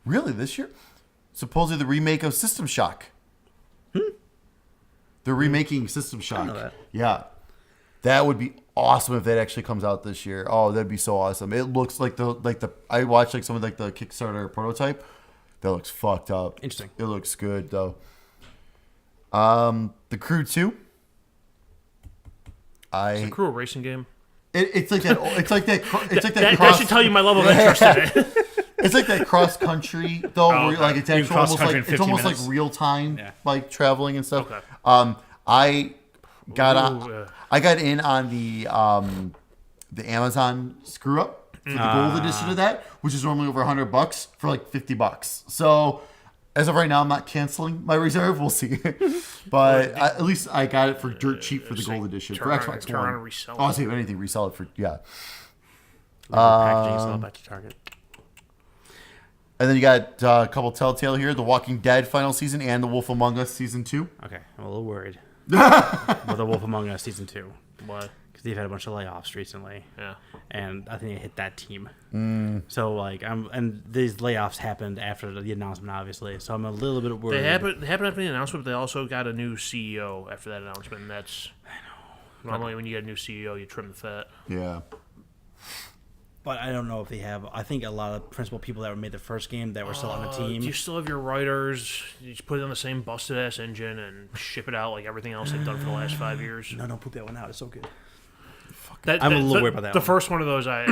Really this year? Supposedly the remake of System Shock. They're remaking System Shock. know that. Yeah. That would be awesome if that actually comes out this year. Oh, that'd be so awesome. It looks like the I watched like some of like the Kickstarter prototype. That looks fucked up. Interesting. It looks good though. The Crew 2. It's a Crew racing game. It's like that. It's like that. It's like that. That cross, should tell you my level of interest in it. It's like that cross country though, where okay. like it's You actually cross almost country like in it's 15 almost minutes. like real time, Yeah. like traveling and stuff. Okay. I got Ooh, I got in on the Amazon screw up for the gold edition of that, which is normally over $100 for like $50. So as of right now, I'm not canceling my reserve. We'll see, but at least I got it for dirt cheap for the gold edition for Xbox turn One. around and resell Oh, it. see if anything, resell it for Packaging is all back to Target. And then you got a couple Telltale here: The Walking Dead final season and The Wolf Among Us season 2. Okay, I'm a little worried. With The Wolf Among Us season 2. What? Because they've had a bunch of layoffs recently. Yeah. And I think they hit that team. So like and these layoffs happened after the announcement, obviously. So I'm a little bit worried. They happened after the announcement, but they also got a new CEO after that announcement, and that's... Normally when you get a new CEO, you trim the fat. Yeah. But I don't know if they have. I think a lot of principal people that made the first game that were still on the team. You still have your writers. You just put it on the same busted-ass engine and ship it out like everything else they've done for the last 5 years. No, don't poop that one out. It's so good. I'm a little worried about that The one. first one of those, I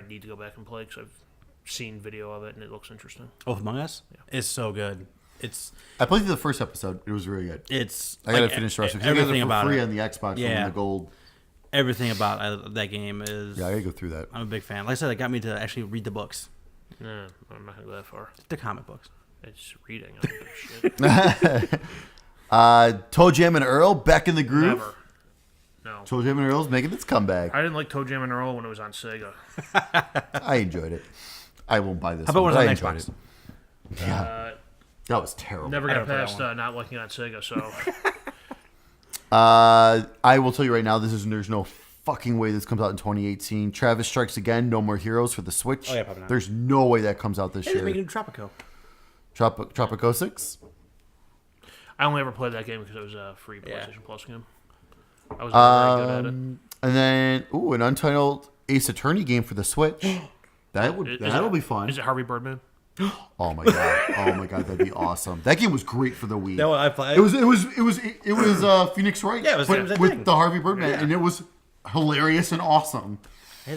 need to go back and play because I've seen video of it and it looks interesting. Wolf Among Us? It's so good. I played through the first episode. It was really good. It's I gotta like, finish the rest of it. 'cause I got everything it for about free it. on the Xbox Yeah. and the gold. Everything about that game is. Yeah, I gotta go through that. I'm a big fan. Like I said, it got me to actually read the books, Nah, I'm not going to go that far. the comic books. It's reading. I don't give a shit. Toe Jam and Earl back in the groove. Never. No. Toe Jam and Earl's making its comeback. I didn't like Toe Jam and Earl when it was on Sega. I enjoyed it. I won't buy this. How about one, when but it's I on enjoyed Xbox? it. Yeah, that was terrible. Never I got don't play that past one. not liking it on Sega, so... I will tell you right now, there's no fucking way this comes out in 2018. Travis Strikes Again, No More Heroes for the Switch. Oh, yeah, probably not. There's no way that comes out this Hey, they're year. making Tropico. Tropico 6? I only ever played that game because it was a free Yeah. PlayStation Plus game. I was very good at it. And then, an untitled Ace Attorney game for the Switch. That'll be fun. Is it Harvey Birdman? Oh my god, that'd be awesome. That game was great for the Wii. That one I played. It was Phoenix Wright. Yeah, it was but that with thing. the Harvey Birdman, Yeah. and it was hilarious and awesome. I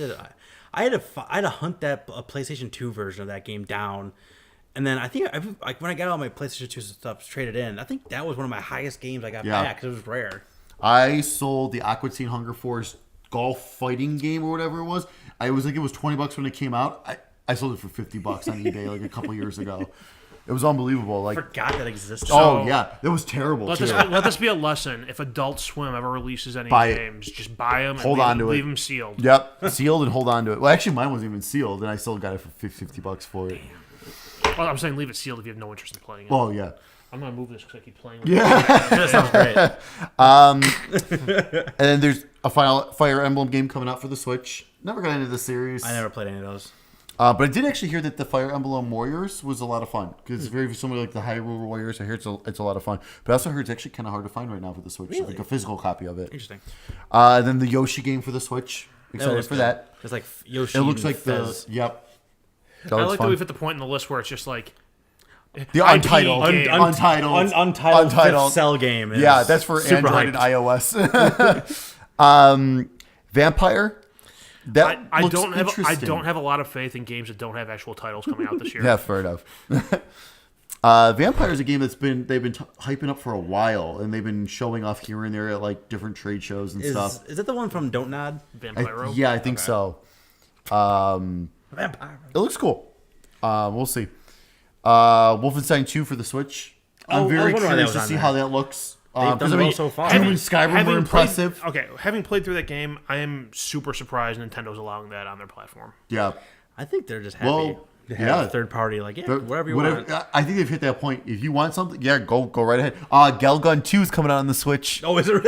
had to hunt that PlayStation 2 version of that game down, and then I think when I got all my PlayStation 2 stuff traded in, I think that was one of my highest games I got Yeah. back because it was rare. I sold the Aqua Teen Hunger Force golf fighting game or whatever it was. It was $20 when it came out. I sold it for $50 on eBay like a couple years ago. It was unbelievable. Like, Forgot that existed. oh yeah, it was terrible Let too. this be a lesson. If Adult Swim ever releases any Buy it. games, just buy them. Hold and on to it. Leave them sealed. Yep, sealed and hold on to it. Well, actually, mine wasn't even sealed, and I still got it for $50 for it. Well, I'm saying leave it sealed if you have no interest in playing it. Well, yeah. I'm gonna move this because I keep playing with That sounds great. And then there's a Fire Emblem game coming out for the Switch. Never got into the series. I never played any of those. But I did actually hear that the Fire Emblem Warriors was a lot of fun because it's very similar like the Hyrule Warriors. I hear it's a lot of fun, but I also heard it's actually kind of hard to find right now for the Switch, Really? like a physical copy of it. Interesting. Then the Yoshi game for the Switch. Excited looks for good. that. It's like Yoshi. It looks and like Fez. yep. That I looks like fun. that we've hit the point in the list where it's just like The IP Untitled. game. Untitled. Untitled Fifth Cell game. Is Yeah, that's for super Android and hyped. iOS. Vampire. That I looks don't interesting. have a lot of faith in games that don't have actual titles coming out this year. Yeah, fair enough. Vampire is a game they've been hyping up for a while, and they've been showing off here and there at like different trade shows and stuff. Is it the one from Don't Nod? Vampiro. Yeah, I think so. Vampire. It looks cool. We'll see. Wolfenstein 2 for the Switch. I'm Oh, I very wonder why that curious was to on see there. how that looks. They've done well so far. Doom and Skyrim were impressive. Having played through that game, I am super surprised Nintendo's allowing that on their platform. Yeah. I think they're just happy Well, to have yeah. a third party. Like, yeah, But whatever you want. I think they've hit that point. If you want something, yeah, go right ahead. Galgun 2 is coming out on the Switch. Oh, is it?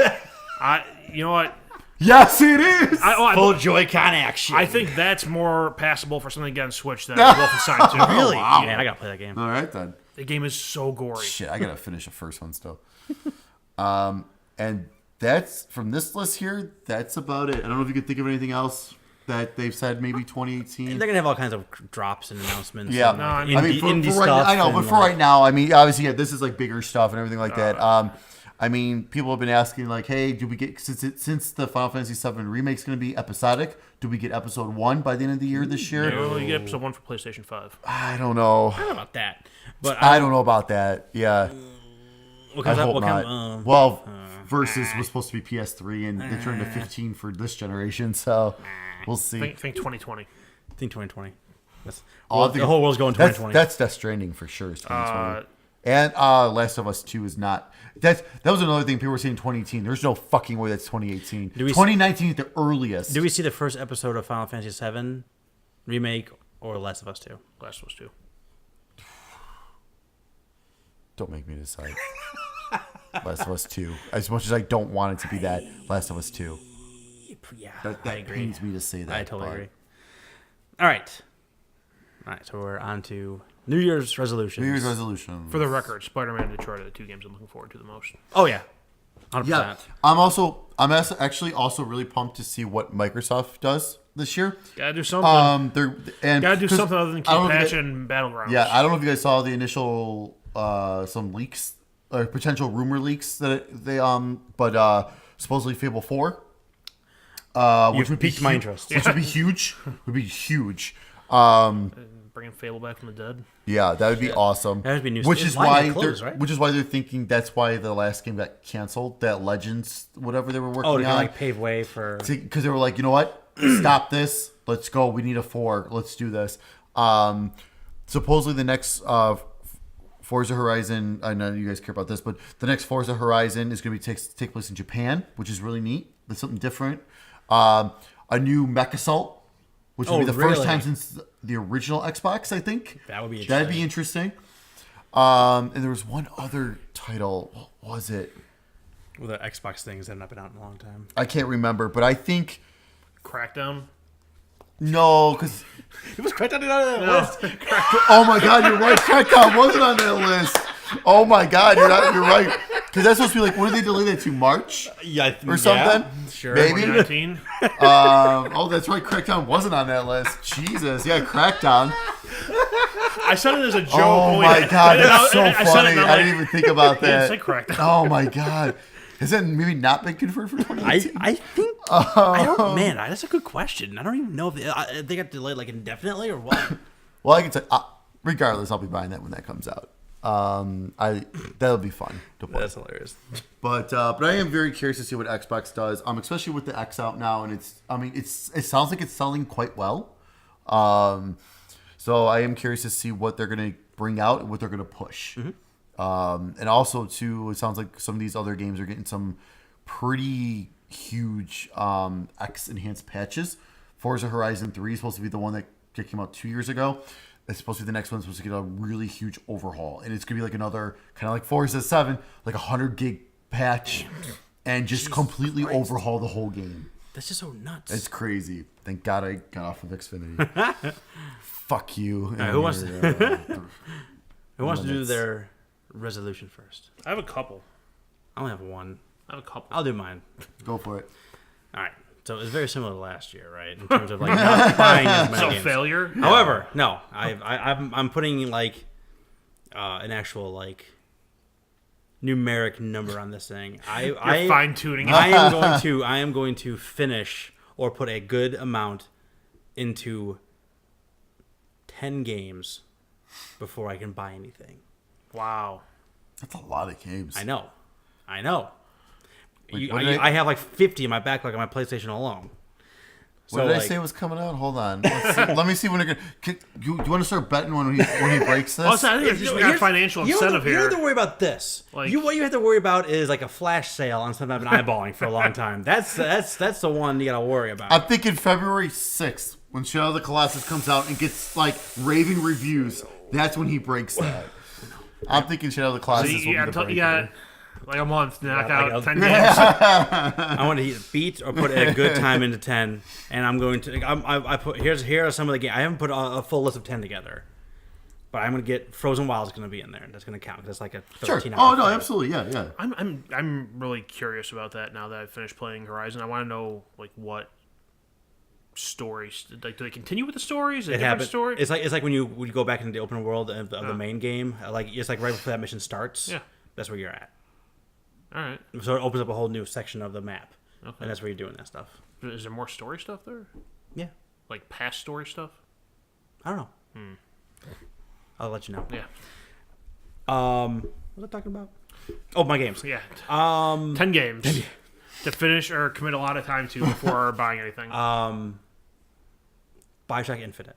You know what? Yes, it is. Full Joy-Con action. I think that's more passable for something against Switch than Wolfenstein 2. Really? wow. Man, I gotta play that game. All right then. The game is so gory. Shit, I gotta finish the first one still. And that's from this list here. That's about it. I don't know if you could think of anything else that they've said. Maybe 2018. They're gonna have all kinds of drops and announcements. Yeah, and, No, like, I mean- indie for right, stuff. I know, and, but for like, right now, I mean, obviously, yeah, this is like bigger stuff and everything like that. I mean, people have been asking like, hey, do we get since the Final Fantasy VII remake's going to be episodic? Do we get episode 1 by the end of the year this year? No, you get episode 1 for PlayStation 5. I don't know. I don't know about that, but I don't know about that. Yeah, What I comes out- hope what not. come- Well, Versus was supposed to be PS3, and they turned to 15 for this generation. So we'll see. Think 2020. I think 2020. That's, Oh, I well, think the whole world's going That's 2020. Death Stranding for sure is 2020. And Last of Us 2 is not. That was another thing people were saying 2018. There's no fucking way that's 2018. Do we 2019 at the earliest. Do we see the first episode of Final Fantasy VII remake or Last of Us 2? Last of Us 2. Don't make me decide. Last of Us 2. As much as I don't want it to be that, Last of Us 2. Yeah, That I agree. pains me to say that. I totally but agree. All right, so we're on to New Year's resolutions. New Year's resolution. For the record, Spider-Man and Detroit are the two games I'm looking forward to the most. Oh yeah, 100%. Yeah, actually also really pumped to see what Microsoft does this year. Gotta do something. Gotta do 'cause something other than I don't keep know if you patching Battlegrounds. Yeah, I don't know if you guys saw the initial some leaks or potential rumor leaks that they but supposedly Fable 4, which would piqued be my interest. which would be huge. Would be huge. Bringing Fable back from the dead. Yeah, that would be awesome. That would be new. Which It's is lining why to close, right? which is why they're thinking that's why the last game got canceled. That Legends, whatever they were working Oh, to on, like pave way for. because they were like, you know what, stop this. Let's go. We need a 4. Let's do this. Supposedly the next Forza Horizon. I know you guys care about this, but the next Forza Horizon is going to take place in Japan, which is really neat. That's something different. A new Mech Assault, which will Oh, be the first really? time since the original Xbox, I think. That would be That'd be interesting. And there was one other title. What was it? Well, the Xbox things have not been out in a long time. I can't remember, but I think Crackdown. no, because It was quite on that No. list. oh my god, you're right. Crackdown wasn't on that list. Oh my god, you're right. Because that's supposed to be like, when did they delay that to? March Yeah, or something? Yeah, sure. Maybe. 2019. Oh, that's right. Crackdown wasn't on that list. Jesus, yeah, Crackdown. I said it as a joke. Oh my yeah. god, And that's so I said it funny. and I'm I like, didn't even think about yeah, that. say Crackdown. Oh my god, has that maybe not been confirmed for 2018? I think I don't. Man, that's a good question. I don't even know if they got delayed like indefinitely or what. Well, I can tell. Regardless, I'll be buying that when that comes out. That'll be fun to play. That's hilarious. But I am very curious to see what Xbox does. Especially with the X out now, and it sounds like it's selling quite well. So I am curious to see what they're gonna bring out and what they're going to push. And also, too, it sounds like some of these other games are getting some pretty huge X enhanced patches. Forza Horizon 3 is supposed to be the one that came out 2 years ago. It's supposed to be the next one supposed to get a really huge overhaul. And it's going to be like another, kind of like Forza 7, like 100 gig patch and just completely overhaul the whole game. That's just so nuts. It's crazy. Thank God I got off of Xfinity. Fuck you. Right, who wants to do their resolution first? I have a couple. I only have one. I have a couple. I'll do mine. Go for it. All right. So it's very similar to last year, right? In terms of like not buying as many So games. failure. However, no, I'm putting like an actual like numeric number on this thing. You're fine tuning. I am going to finish or put a good amount into 10 games before I can buy anything. Wow. That's a lot of games. I know. Wait, I have like 50 in my backlog on my PlayStation alone. What did I say was coming out? Hold on. Let me see when it. Do you want to start betting when he breaks this? Also, I think we got financial incentive You here. don't have to worry about this. Like- What you have to worry about is like a flash sale on something I've been eyeballing for a long time. That's the one you got to worry about. I'm thinking February 6th when Shadow of the Colossus comes out and gets like raving reviews. That's when he breaks that. I'm thinking Shadow of the Colossus will be the breaker. You got like a month to knock out like 10 games. I want to beat or put a good time into 10, and I'm going to. I put here are some of the games. I haven't put a full list of 10 together, but I'm going to get Frozen Wild is going to be in there. That's going to count. That's like a 13 Sure. hour Oh no, fight. absolutely, yeah. I'm really curious about that now that I've finished playing Horizon. I want to know like what stories like do they continue with the stories? A different story? It's like when you go back into the open world of the main game. Like it's like right before that mission starts. Yeah. That's where you're at. All right. So it opens up a whole new section of the map, and that's where you're doing that stuff. Is there more story stuff there? Yeah. Like past story stuff? I don't know. I'll let you know. Yeah. What was I talking about? Oh, my games. Yeah. 10 games to finish or commit a lot of time to before buying anything. Bioshock Infinite.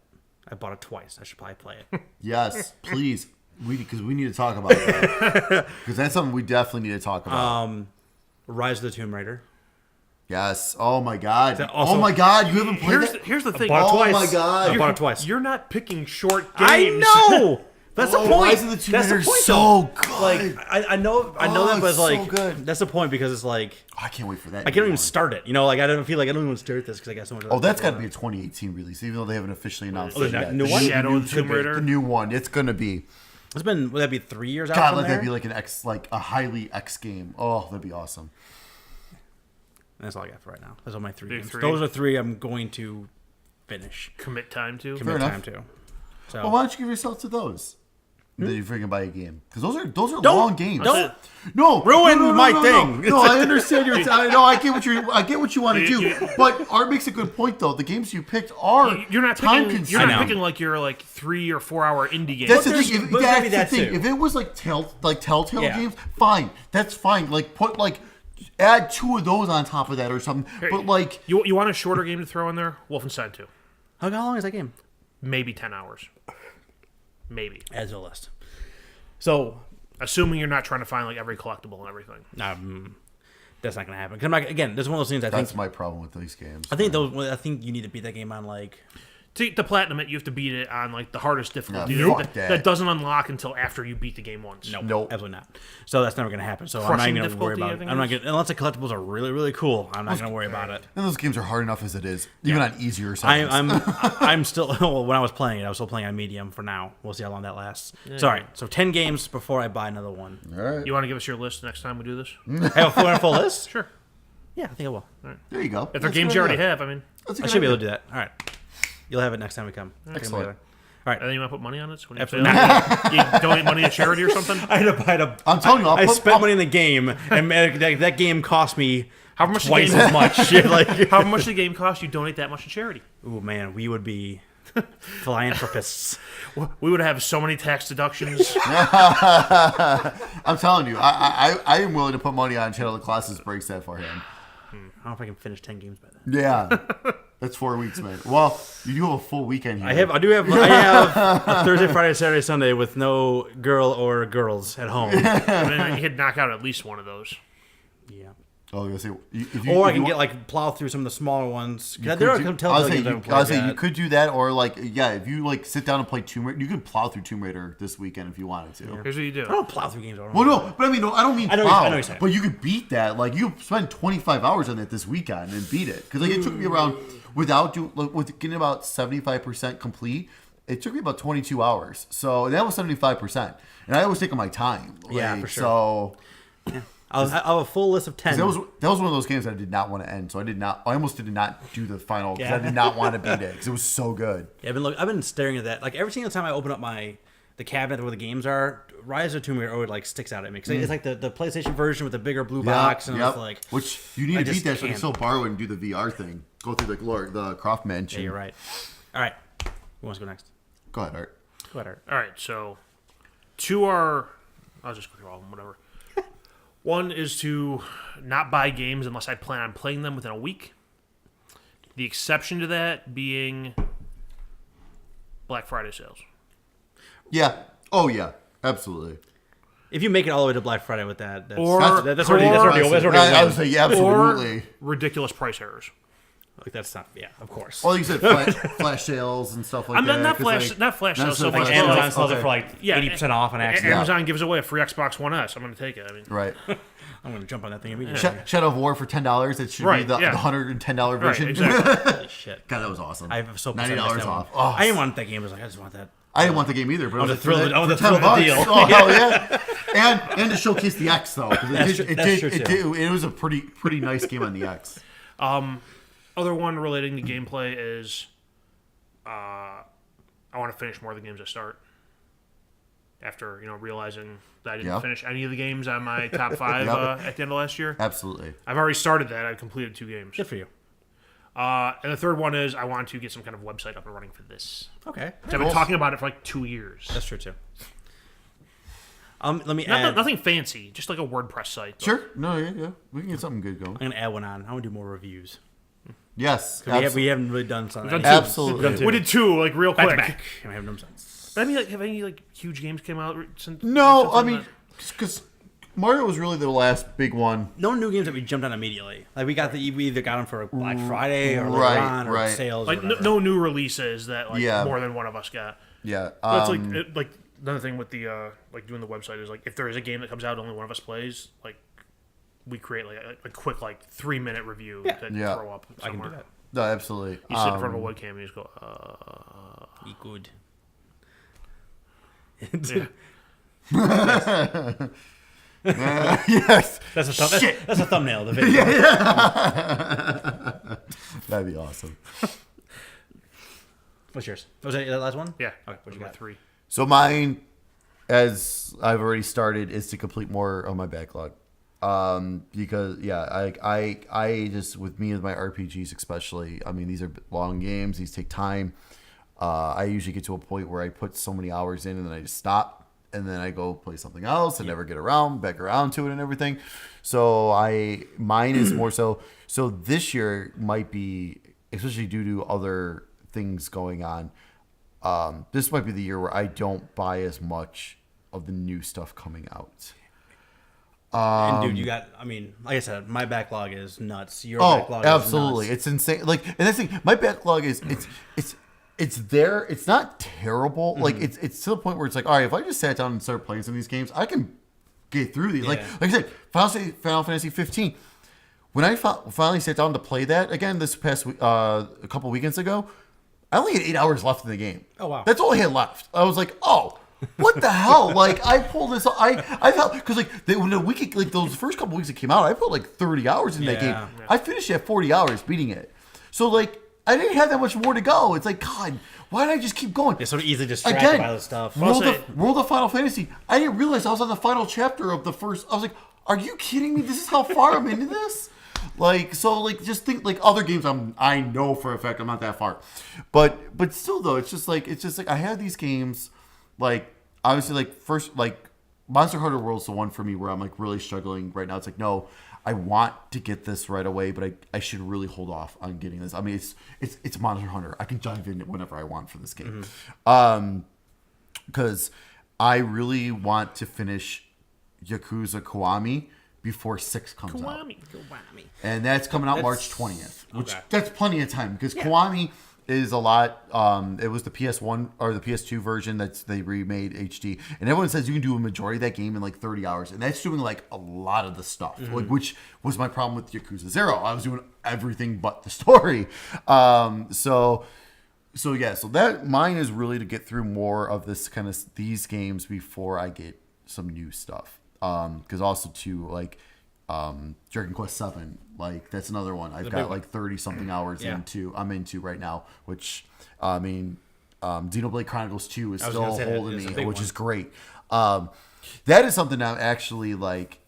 I bought it twice. I should probably play it. Yes, please. Because we need to talk about that. Because that's something we definitely need to talk about. Rise of the Tomb Raider. Yes. Oh my God. Also- Oh my God. You haven't played that? Here's the thing. bought it Oh twice. my God. I bought it twice. You're not picking short I games. know. That's the Oh, point. Rise of the Tomb That's the Raider is point, so though. good. Like I know Oh, that, but it's like so good. that's the point because it's like Oh, I can't wait for that. I can't new even one. start it. You know, like I don't feel like I don't even start this because I got so much. Oh, that's got to be a 2018 release, even though they haven't officially announced Oh, it there's yet. a new one? Shadow of the Tomb Raider? The new one. It's gonna be. It's been would that be 3 years out? God, from let there? that be like an X, like a highly X game. Oh, that'd be awesome. That's all I got for right now. Those are my three Big games. three. Those are three I'm going to finish. Commit time to. Commit enough. time to. So Well, why don't you give yourself to those? Then you freaking buy a game because those are Don't- long games. don't- No, Ruin no, my no, thing. No, I understand your. I get what you want to do. But Art makes a good point though. The games you picked are You're not time picking. consuming. You're I not know. picking like your like 3 or 4 hour indie game. That's the there's- thing. If, but that's maybe the that thing. too. If it was like Telltale Yeah. games, fine. That's fine. Like put like add 2 of those on top of that or something. But like You want a shorter game to throw in there? Wolfenstein 2. how long is that game? Maybe 10 hours. Maybe. Add to the list. So Assuming you're not trying to find like every collectible and everything. that's not gonna happen. 'Cause I'm not, again, this is one of those things I think. that's my problem with these games. I think you need to beat that game on like. To platinum it, you have to beat it on like the hardest difficulty. Yeah, fuck that. That doesn't unlock until after you beat the game once. Nope. Absolutely not. So that's never going to happen. So I'm Crushing not even going to worry difficulty, about I it. think I'm not it is. gonna, unless the collectibles are really, really cool. I'm not going to worry about it. And those games are hard enough as it is, even on easier settings. I'm still. Well, when I was playing it, I was still playing on medium for now. We'll see how long that lasts. So all right. So 10 games before I buy another one. All right. You want to give us your list next time we do this? Have a full list? Sure. Yeah, I think I will. There you go. If they're That's games a you good already idea. have, I mean, That's a I good should be able to idea. do that. All right. You'll have it next time we come. Excellent. All right. and then you want to put money on it? So when you, Absolutely you donate money to charity or something? I had a, I'm telling you, I I'll spent money in the game, and that game cost me How much the twice game- as much. like, How much the game costs? You donate that much to charity. oh man, we would be philanthropists. We would have so many tax deductions. I'm telling you, I am willing to put money on Shadow of the Colossus breaks that for him. I don't know if I can finish 10 games by then. Yeah. That's 4 weeks, man. Well, you do have a full weekend here. I have a Thursday, Friday, Saturday, Sunday with no girl or girls at home. And then you could knock out at least one of those. Yeah. Oh, I was gonna say, Or I can get like plow through some of the smaller ones. There are some I was Telltale saying, games you could do that, or like, yeah, if you like sit down and play Tomb Raider, you could plow through Tomb Raider this weekend if you wanted to. Here's what you do. I don't plow through games. Well, no, but I mean, no, I don't mean I know plow, what you're saying. but you could beat that. Like, you spend 25 hours on that this weekend and beat it. Because like, it took me around, with getting about 75% complete, it took me about 22 hours. So that was 75%. And I always take my time. Yeah, Like, for sure. So I have a full list of 10. that was one of those games that I did not want to end. So I almost did not do the final because I did not want to beat it because it was so good. Yeah, I've been staring at that. Like every single time I open up the cabinet where the games are, Rise of Tomb Raider always like sticks out at me. 'Cause it's like the PlayStation version with the bigger blue box, and it's like, which you need I to beat just that so you can can't. still borrow it and do the VR thing. Go through the Croft yeah, Mansion. you're right. All right, who wants to go next? Go ahead, Art. Go ahead, Art. All right, so two are. I'll just go through all of them, whatever. One is to not buy games unless I plan on playing them within a week. The exception to that being Black Friday sales. Yeah. Oh yeah. Absolutely. If you make it all the way to Black Friday with that, that's Or- that's already a I win. would say yeah, absolutely. Or ridiculous price errors. Like that's not, yeah, of course. Well, you said flash sales and stuff like I'm that. not 'cause, flash, like, not flash sales so so much. flash but Amazon like, sells it okay. for like Yeah, 80% off on accident. Amazon gives away a free Xbox One S. I'm going to take it. I mean, right. I'm gonna jump on that thing immediately. Shadow of War for $10. It should be Right, the yeah. $110 right, version. exactly. Holy shit. God, that was awesome. I have so $90 missed that off. one. Oh, I didn't want that game. I was like, I just want that. I didn't want the game either, but I was like, thrilled- for that- I was for thrilled $10. with the deal. Oh hell yeah! And to showcase the X though, because That's true, too. it was a pretty nice game on the X. Other one relating to gameplay is I want to finish more of the games I start. After realizing that I didn't Yeah. finish any of the games on my top 5 Yep. at the end of last year. Absolutely. I've already started that. I've completed 2 games. Good for you. And the third one is I want to get some kind of website up and running for this. Okay, I've been talking about it for like 2 years. that's true too. Let me add. Nothing fancy, just like a WordPress site. Sure. No, yeah. We can get something good going. I'm gonna add one on. I want to do more reviews. Yes. We haven't really done something. We've done Absolutely. We did 2 like real quick. back to back. I haven't done something. But I mean, like, have any like huge games came out since? No, since I then mean, because Mario was really the last big one. No new games that we jumped on immediately. Like we either got them for Black Friday or later Right, on or right. sales. like or whatever. no new releases that like Yeah. more than one of us got. Yeah. That's like another thing with the like doing the website is like if there is a game that comes out only one of us plays, like we create like a quick like 3-minute review to Yeah. throw up I can somewhere. do that. No, absolutely. You sit in front of a webcam and you just go, Be good. yes. That's a thumbnail of the video. That'd be awesome. What's yours? Was that the last one? yeah. Okay, what you got? 3. So mine, as I've already started, is to complete more of my backlog. Because I just, with me and my RPGs especially, I mean, these are long games. These take time. I usually get to a point where I put so many hours in and then I just stop and then I go play something else and never get back around to it and everything. So mine is more so this year might be, especially due to other things going on. This might be the year where I don't buy as much of the new stuff coming out. And dude, you got. I mean, like I said, my backlog is nuts. Your Oh, backlog absolutely. is nuts. It's insane. Like, and that's the thing. My backlog is it's there. It's not terrible. Mm-hmm. Like, it's to the point where it's like, all right, if I just sat down and started playing some of these games, I can get through these. Like I said, Final Fantasy 15. When I finally sat down to play that again this past a couple weekends ago, I only had 8 hours left in the game. Oh, wow. That's all I had left. I was like, oh. What the hell? Like, I pulled this. I felt because when the week, like those first couple weeks it came out, I put like 30 hours in that game. Yeah. I finished at 40 hours beating it. So like, I didn't have that much more to go. It's like, God, why did I just keep going? You're so easily distracted by this stuff. World of Final Fantasy. I didn't realize I was on the final chapter of the first. I was like, are you kidding me? This is how far I'm into this. Like, so like, just think like other games. I know for a fact I'm not that far, but still though, it's just like I have these games. Like, obviously, like, first, like, Monster Hunter World's the one for me where I'm, like, really struggling right now. It's like, no, I want to get this right away, but I should really hold off on getting this. I mean, it's Monster Hunter. I can dive in whenever I want for this game. Because I really want to finish Yakuza Kiwami before 6 comes out. And that's coming out March 20th, which that's plenty of time because Kiwami is a lot. It was the PS1 or the PS2 version that they remade HD, and everyone says you can do a majority of that game in like 30 hours, and that's doing like a lot of the stuff, like which was my problem with Yakuza 0. I was doing everything but the story. So that mine is really to get through more of this kind of these games before I get some new stuff. Because also too like Dragon Quest 7, like that's another one I've got like 30 something hours I'm into right now, which I mean Xenoblade Chronicles 2 is still holding me, which is great. That is something I'm actually like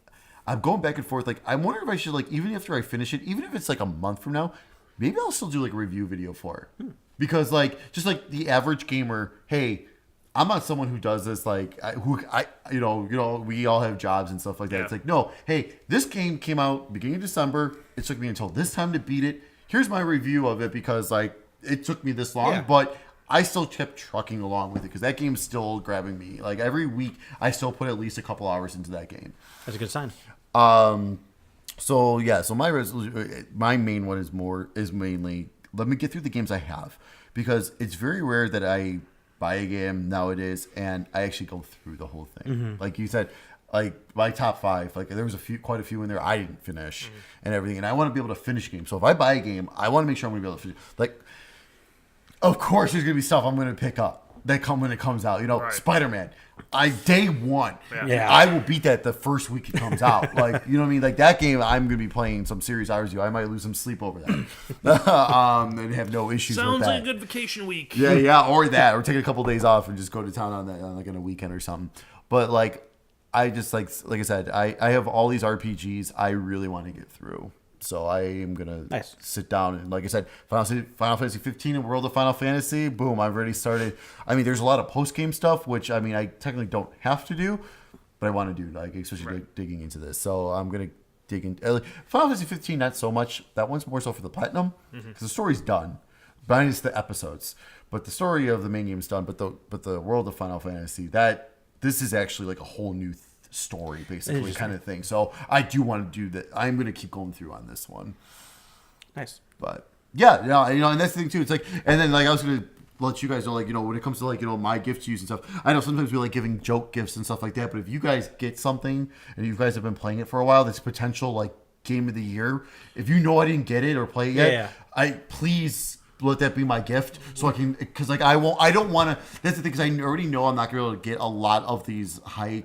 I'm going back and forth, like I wonder if I should, like, even after I finish it, even if it's like a month from now, maybe I'll still do like a review video for it. Because like just like the average gamer, hey, I'm not someone who does this like you know we all have jobs and stuff like that. Yeah. It's like, no, hey, this game came out beginning of December. It took me until this time to beat it. Here's my review of it because like it took me this long, but I still kept trucking along with it because that game's still grabbing me. Like every week, I still put at least a couple hours into that game. That's a good sign. So my main one is mainly let me get through the games I have, because it's very rare that I buy a game nowadays and I actually go through the whole thing. Like you said, like my top 5, like there was quite a few in there I didn't finish and everything, and I want to be able to finish games. So if I buy a game, I want to make sure I'm going to be able to finish. Like, of course, there's going to be stuff I'm going to pick up when it comes out. You know, Spider-Man. Day 1. Yeah. I will beat that the first week it comes out. Like, you know what I mean? Like that game, I'm going to be playing some serious hours. I might lose some sleep over that. And have no issues with that. Sounds like a good vacation week. Yeah, or take a couple days off and just go to town on like on a weekend or something. But like, I just like I said, I have all these RPGs I really want to get through. So I am gonna sit down and, like I said, Final Fantasy 15 and World of Final Fantasy. Boom! I've already started. I mean, there's a lot of post game stuff, which I mean, I technically don't have to do, but I want to do, like, especially digging into this. So I'm gonna dig in. Final Fantasy 15, not so much. That one's more so for the platinum because the story's done, minus the episodes. But the story of the main game is done. But the World of Final Fantasy, this is actually like a whole new story, basically, kind of thing. So I do want to do that. I'm going to keep going through on this one. Nice. But yeah, you know, and that's the thing too. It's like, and then like I was going to let you guys know, like, you know, when it comes to like, you know, my gift to use and stuff, I know sometimes we like giving joke gifts and stuff like that, but if you guys get something and you guys have been playing it for a while, that's potential like game of the year, if you know I didn't get it or play it yet, I please let that be my gift, so I can, because like I don't want to, that's the thing, because I already know I'm not going to be able to get a lot of these high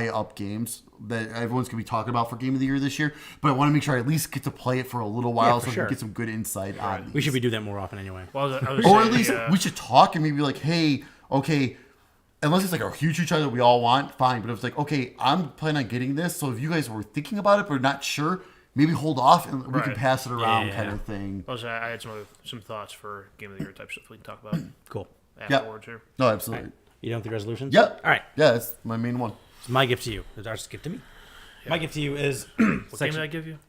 up games that everyone's gonna be talking about for Game of the Year this year, but I want to make sure I at least get to play it for a little while, so I can get some good insight on these. We should be doing that more often anyway. Well, or at least we should talk and maybe like, hey, okay, unless it's like a huge that we all want, fine. But if it's like, okay, I'm planning on getting this, so if you guys were thinking about it but not sure, maybe hold off and we can pass it around, kind of thing. I had some thoughts for Game of the Year type stuff we can talk about. Cool. Afterwards here. No, absolutely. Right. You don't think resolutions? Yeah. All right. Yeah, that's my main one. It's my gift to you. It's Art's gift to me. Yeah. My gift to you is what game did I give you?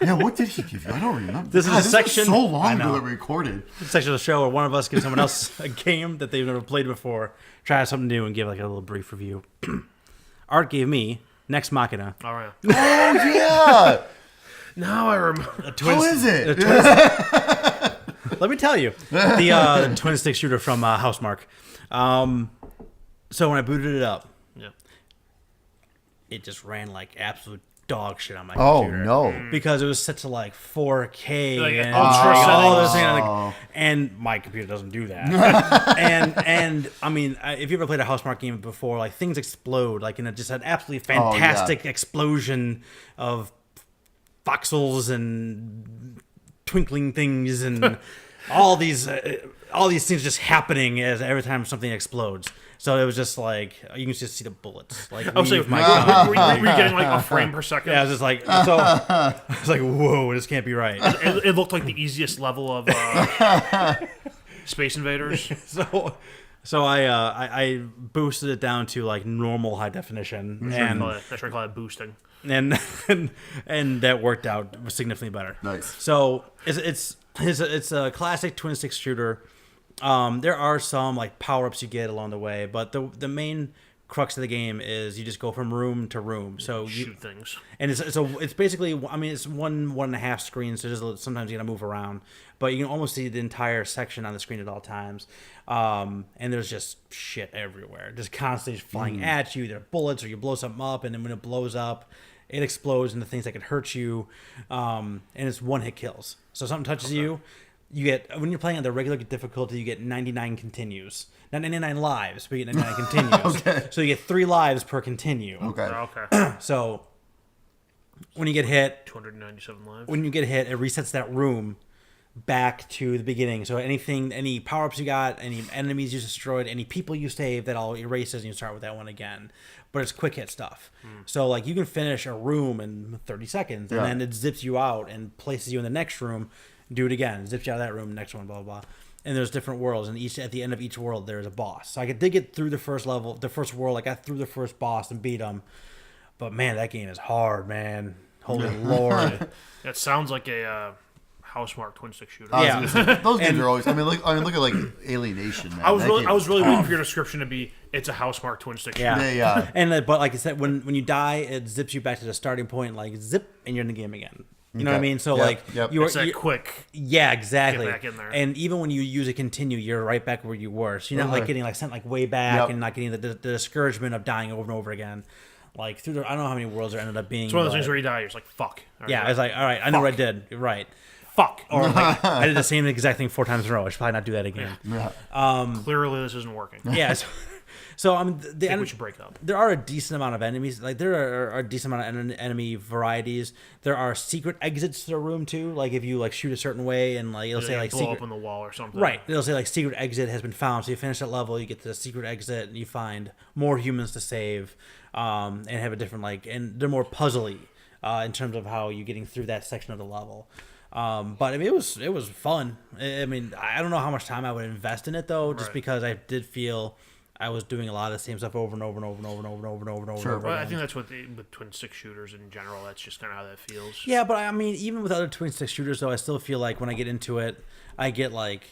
Yeah, what did he give you? I don't remember. This is a section. Was so long ago that we recorded. This section of the show where one of us gives someone else a game that they've never played before, try something new, and give like a little brief review. Art gave me Nex Machina. All right. Oh yeah. Now I remember. How is it? Let me tell you, the twin stick shooter from Housemarque. So when I booted it up, it just ran like absolute dog shit on my computer. Oh no! Because it was set to like 4K like and ultra settings, and my computer doesn't do that. and I mean, if you ever played a Housemarque game before, like things explode, like just an absolutely fantastic explosion of voxels and twinkling things and all these things just happening as every time something explodes. So it was just like you can just see the bullets. Like, I was like, were you getting like a frame per second? Yeah, I was just like, so I was like, whoa, this can't be right. It looked like the easiest level of Space Invaders. So I boosted it down to like normal high definition, That's why I call it boosting. and and that worked out significantly better. Nice. So it's a classic twin stick shooter. There are some like power ups you get along the way, but the main crux of the game is you just go from room to room. So you Shoot things. and it's basically, I mean, it's one and a half screens, so sometimes you gotta move around, but you can almost see the entire section on the screen at all times. And there's just shit everywhere, just constantly flying at you. There are bullets, or you blow something up, and then when it blows up, it explodes into things that can hurt you. And it's one hit kills. So if something touches you, you get, when you're playing on the regular difficulty, you get 99 continues. Not 99 lives, but you get 99 continues. Okay. So you get 3 lives per continue. Okay. Okay. So when you get hit, 297 lives. it resets that room back to the beginning. So any power-ups you got, any enemies you destroyed, any people you saved, that all erases and you start with that one again. But it's quick hit stuff. So like you can finish a room in 30 seconds, and Yeah. then it zips you out and places you in the next room. Do it again, zips you out of that room, next one, blah blah blah. And there's different worlds, and at the end of each world there's a boss. So I did get through the first level, the first world. I got through the first boss and beat him. But man, that game is hard, man. Holy lord. That sounds like a Housemarque twin stick shooter. Yeah. Those games are always. I mean, look at like Alienation. Man. I was That really game is waiting tough. for your description to be it's a Housemarque twin stick shooter. Yeah. Yeah. And but like I said, when you die, it zips you back to the starting point, like zip, and you're in the game again. You know what I Okay. mean? So Yep, like yep. you It's that are, quick. yeah, exactly. Get back in there. And even when you use a continue, you're right back where you were. So you're not like Okay. getting like sent like way back Yep. and not getting the discouragement of dying over and over again. Like through the, I don't know how many worlds there ended up being. It's one of those but- things where you die, you're just like, fuck. All right, yeah, I was like, all right, I know what I did. You're right. Fuck. Or like, I did the same exact thing 4 times in a row. I should probably not do that again. Yeah. Clearly, this isn't working. I Yeah. So I mean, think we should break up. there are a decent amount of enemies. Like there are a decent amount of enemy varieties. There are secret exits to the room too. Like if you like shoot a certain way and like it'll say like blow secret. up on the wall or something. Right. It'll say like secret exit has been found. So you finish that level, you get to the secret exit, and you find more humans to save, and have a different like, and they're more puzzly in terms of how you're getting through that section of the level. But I mean, it was fun. I mean, I don't know how much time I would invest in it though, just Right. because I did feel I was doing a lot of the same stuff over and over and over and over and over and over and over and over. Sure. And over Well, I again. think that's what with twin stick shooters in general. That's just kind of how that feels. Yeah, but I mean, even with other twin stick shooters, though, I still feel like when I get into it, I get like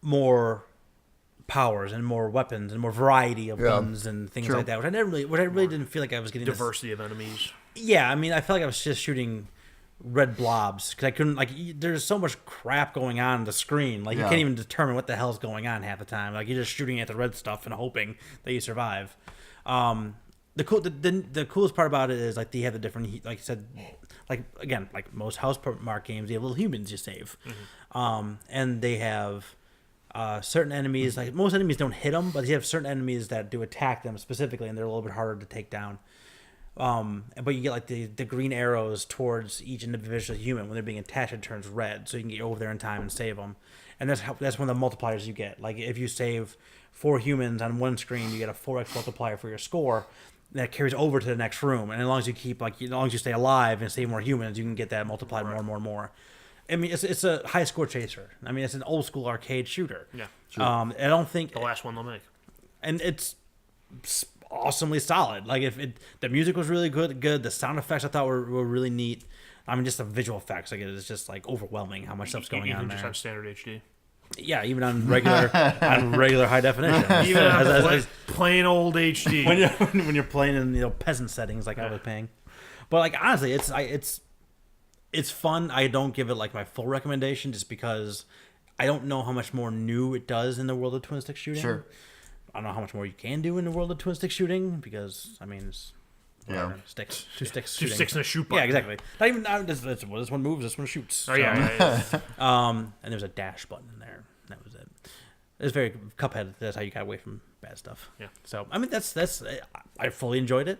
more powers and more weapons and more variety of Yeah. guns and things True. like that, which I really didn't feel like I was getting. Diversity of enemies. Yeah, I mean, I felt like I was just shooting red blobs because I couldn't like. There's so much crap going on the screen, like you Yeah. can't even determine what the hell's going on half the time. Like you're just shooting at the red stuff and hoping that you survive. The coolest part about it is like they have the different, like you said, like again, like most Housemarque games, you have little humans you save, and they have certain enemies. Like most enemies don't hit them, but you have certain enemies that do attack them specifically, and they're a little bit harder to take down. But you get like the green arrows towards each individual human when they're being attached. It turns red, so you can get over there in time and save them. And that's one of the multipliers you get. Like if you save 4 humans on one screen, you get a 4x multiplier for your score. That carries over to the next room, and as long as you keep as long as you stay alive and save more humans, you can get that multiplied more and more and more. I mean, it's a high score chaser. I mean, it's an old school arcade shooter. Yeah. I don't think The last one they'll make. and it's awesomely solid. Like the music was really good. The sound effects I thought were really neat. I mean, just the visual effects, like it's just like overwhelming how much stuff's going Even on just there. on standard HD. Yeah, even on regular high definition. Even on As- plain old HD. when you're playing in peasant settings like I was playing. But like honestly, it's fun. I don't give it like my full recommendation just because I don't know how much more new it does in the world of twin stick shooting. Sure. I don't know how much more you can do in the world of twin stick shooting because I mean it's Yeah. sticks, two sticks, Two shooting. sticks and a shoot Yeah, button. exactly. Not even this one moves, this one shoots. Oh yeah. And there's a dash button in there. That was it. It's very Cuphead. That's how you got away from bad stuff. Yeah. So I mean, that's I fully enjoyed it,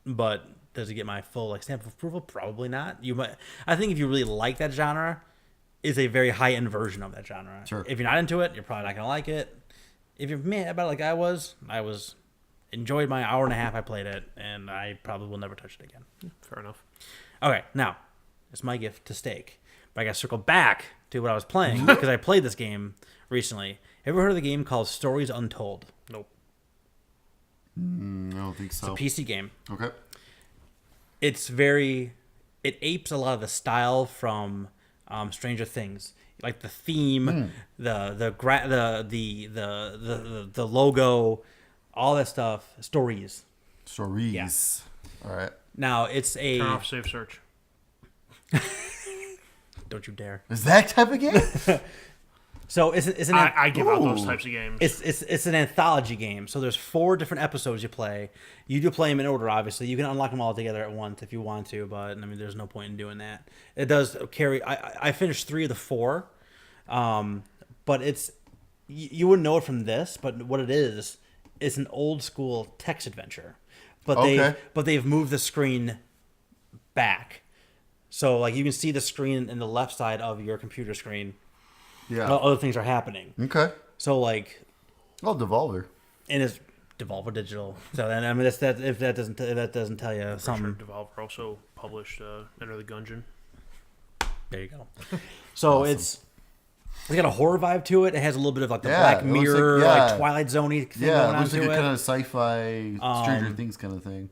but does it get my full like stamp of approval? Probably not. You might. I think if you really like that genre, it's a very high end version of that genre. Sure. If you're not into it, you're probably not gonna like it. If you're mad about it like I was enjoyed my hour and a half I played it, and I probably will never touch it again. Fair enough. Okay, now it's my gift to Steak, but I got to circle back to what I was playing because I played this game recently. Ever heard of the game called Stories Untold? Nope. I don't think so. PC game. Okay. it apes a lot of the style from Stranger Things, like the theme, the logo, all that stuff. Stories. All right. Now it's a Turn off save search. don't you dare. Is that type of game? So it's an I give out those Ooh. types of games. it's an anthology game. So there's 4 different episodes you play. You do play them in order, obviously. You can unlock them all together at once if you want to, but I mean, there's no point in doing that. It does carry. I finished 3 of the 4, but it's you wouldn't know it from this. But what it is an old school text adventure, but Okay. they've moved the screen back, so like you can see the screen in the left side of your computer screen. Yeah. Other things are happening. Okay. So like. Oh, Devolver. And it's Devolver Digital. So then, I mean, if that doesn't tell you Sure, something, Devolver also published Enter the Gungeon. there you go. So it's got a horror vibe to it. It has a little bit of like the Yeah, Black it looks Mirror, like- yeah. like Twilight Zone-y thing Yeah, going it on looks like to a it. kind of sci-fi Stranger Things kind of thing.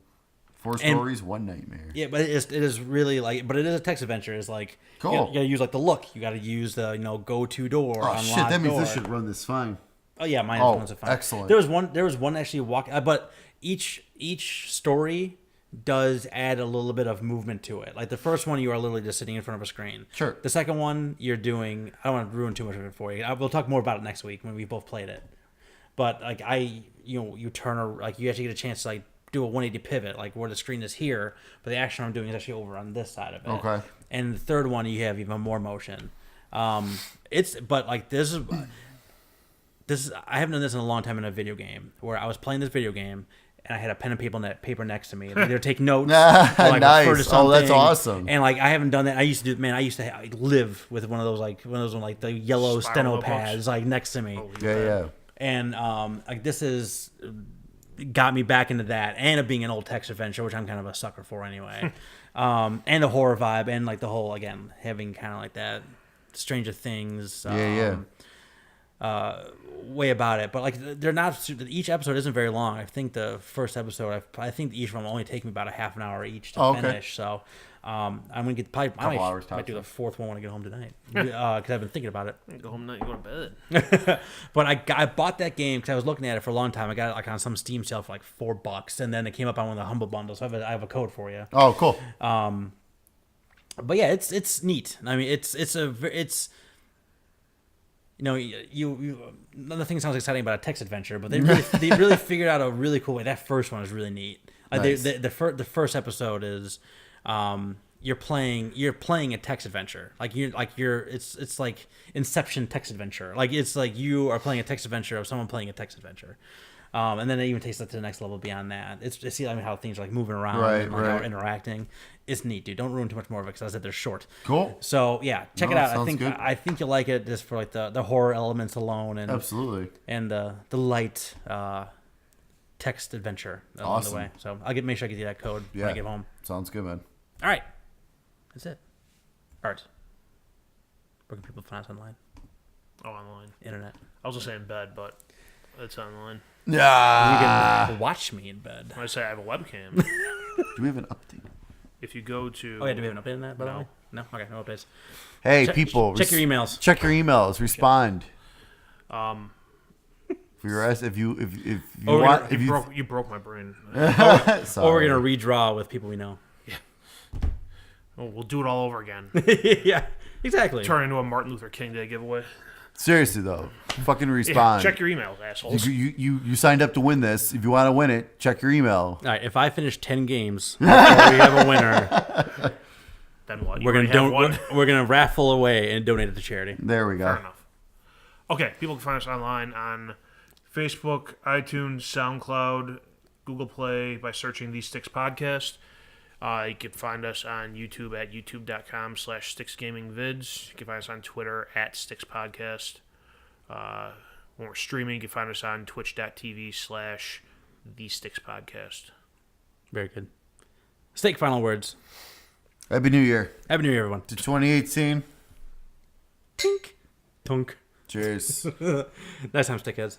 4 stories, 1 nightmare. Yeah, but it is really like, but it is a text adventure. It's like Cool. you gotta use like the look. You gotta use the go to door. Oh unlock shit, that means door. this should run this fine. Oh yeah, mine Oh, runs it fine. excellent. There was one actually but each story does add a little bit of movement to it. Like the first one, you are literally just sitting in front of a screen. Sure. The second one, you're doing. I don't want to ruin too much of it for you. We'll talk more about it next week when we both played it. But like you turn like you actually get a chance to like do a 180 pivot, like where the screen is here, but the action I'm doing is actually over on this side of it. Okay. And the third one, you have even more motion. But like this is I haven't done this in a long time in a video game where I was playing this video game and I had a pen and paper next to me. Like, they're taking notes. or, like, Nice. refer to Oh, that's something. awesome. And like I haven't done that. I used to live with one of those like the yellow Spiral steno notebooks? pads like next to me. Oh, Yeah. And like this is got me back into that, and it being an old text adventure, which I'm kind of a sucker for anyway. And the horror vibe, and like the whole again having kind of like that Stranger Things. Way about it, but like they're not. Each episode isn't very long. I think the first episode, I think each one will only take me about a half an hour each to finish. So I'm gonna get probably I hours might do tops, the 4th one when I get home tonight because I've been thinking about it. Go home tonight, you go to bed. But I bought that game because I was looking at it for a long time. I got it like on some Steam sale for like $4, and then it came up on one of the Humble Bundles. So I have a code for you. Oh, cool. But yeah, it's neat. I mean, it's nothing sounds exciting about a text adventure, but they really figured out a really cool way. That first one is really neat. Nice. The first episode is you're playing a text adventure. It's like Inception text adventure. Like it's like you are playing a text adventure of someone playing a text adventure. And then it even takes it to the next level beyond that. It's see how things are like moving around and like how we're interacting. It's neat, dude. Don't ruin too much more of it because I said they're short. Cool. So yeah, check No, it out. sounds good. I think you'll like it just for like the horror elements alone and Absolutely. and the light text adventure along Awesome. the way. So I'll make sure I get you that code when I Yeah. get home. Sounds good, man. All right, that's it. Art. Where can people find us online? Oh, online. Internet. I was gonna say in bed, but it's online. Yeah. You can watch me in bed. When I say I have a webcam, Do we have an update? if you go to Oh yeah, do we have an update on that? By the No. way, no. Okay, no updates. Hey, Check- people. check your emails. Check your emails. Respond. if If you Oh, want, you if you broke you broke my brain. sorry. Or we're gonna redraw with people we know. Oh, we'll do it all over again. Yeah, exactly. Turn into a Martin Luther King Day giveaway. Seriously though, fucking Yeah, respond. check your emails, assholes. You signed up to win this. If you want to win it, check your email. All right, if I finish 10 games before we have a winner, Then what? You we're already gonna have one. we're gonna raffle away and donate it to charity. There we go. Fair enough. Okay, people can find us online on Facebook, iTunes, SoundCloud, Google Play by searching The Sticks Podcast. You can find us on YouTube at youtube.com/SticksGamingVids. You can find us on Twitter at Sticks Podcast. When we're streaming, you can find us on twitch.tv/The Sticks Podcast. Very good. Steak final words. Happy New Year Happy New Year, everyone. to 2018. Tink. Tunk. Cheers. Nice time, stickheads.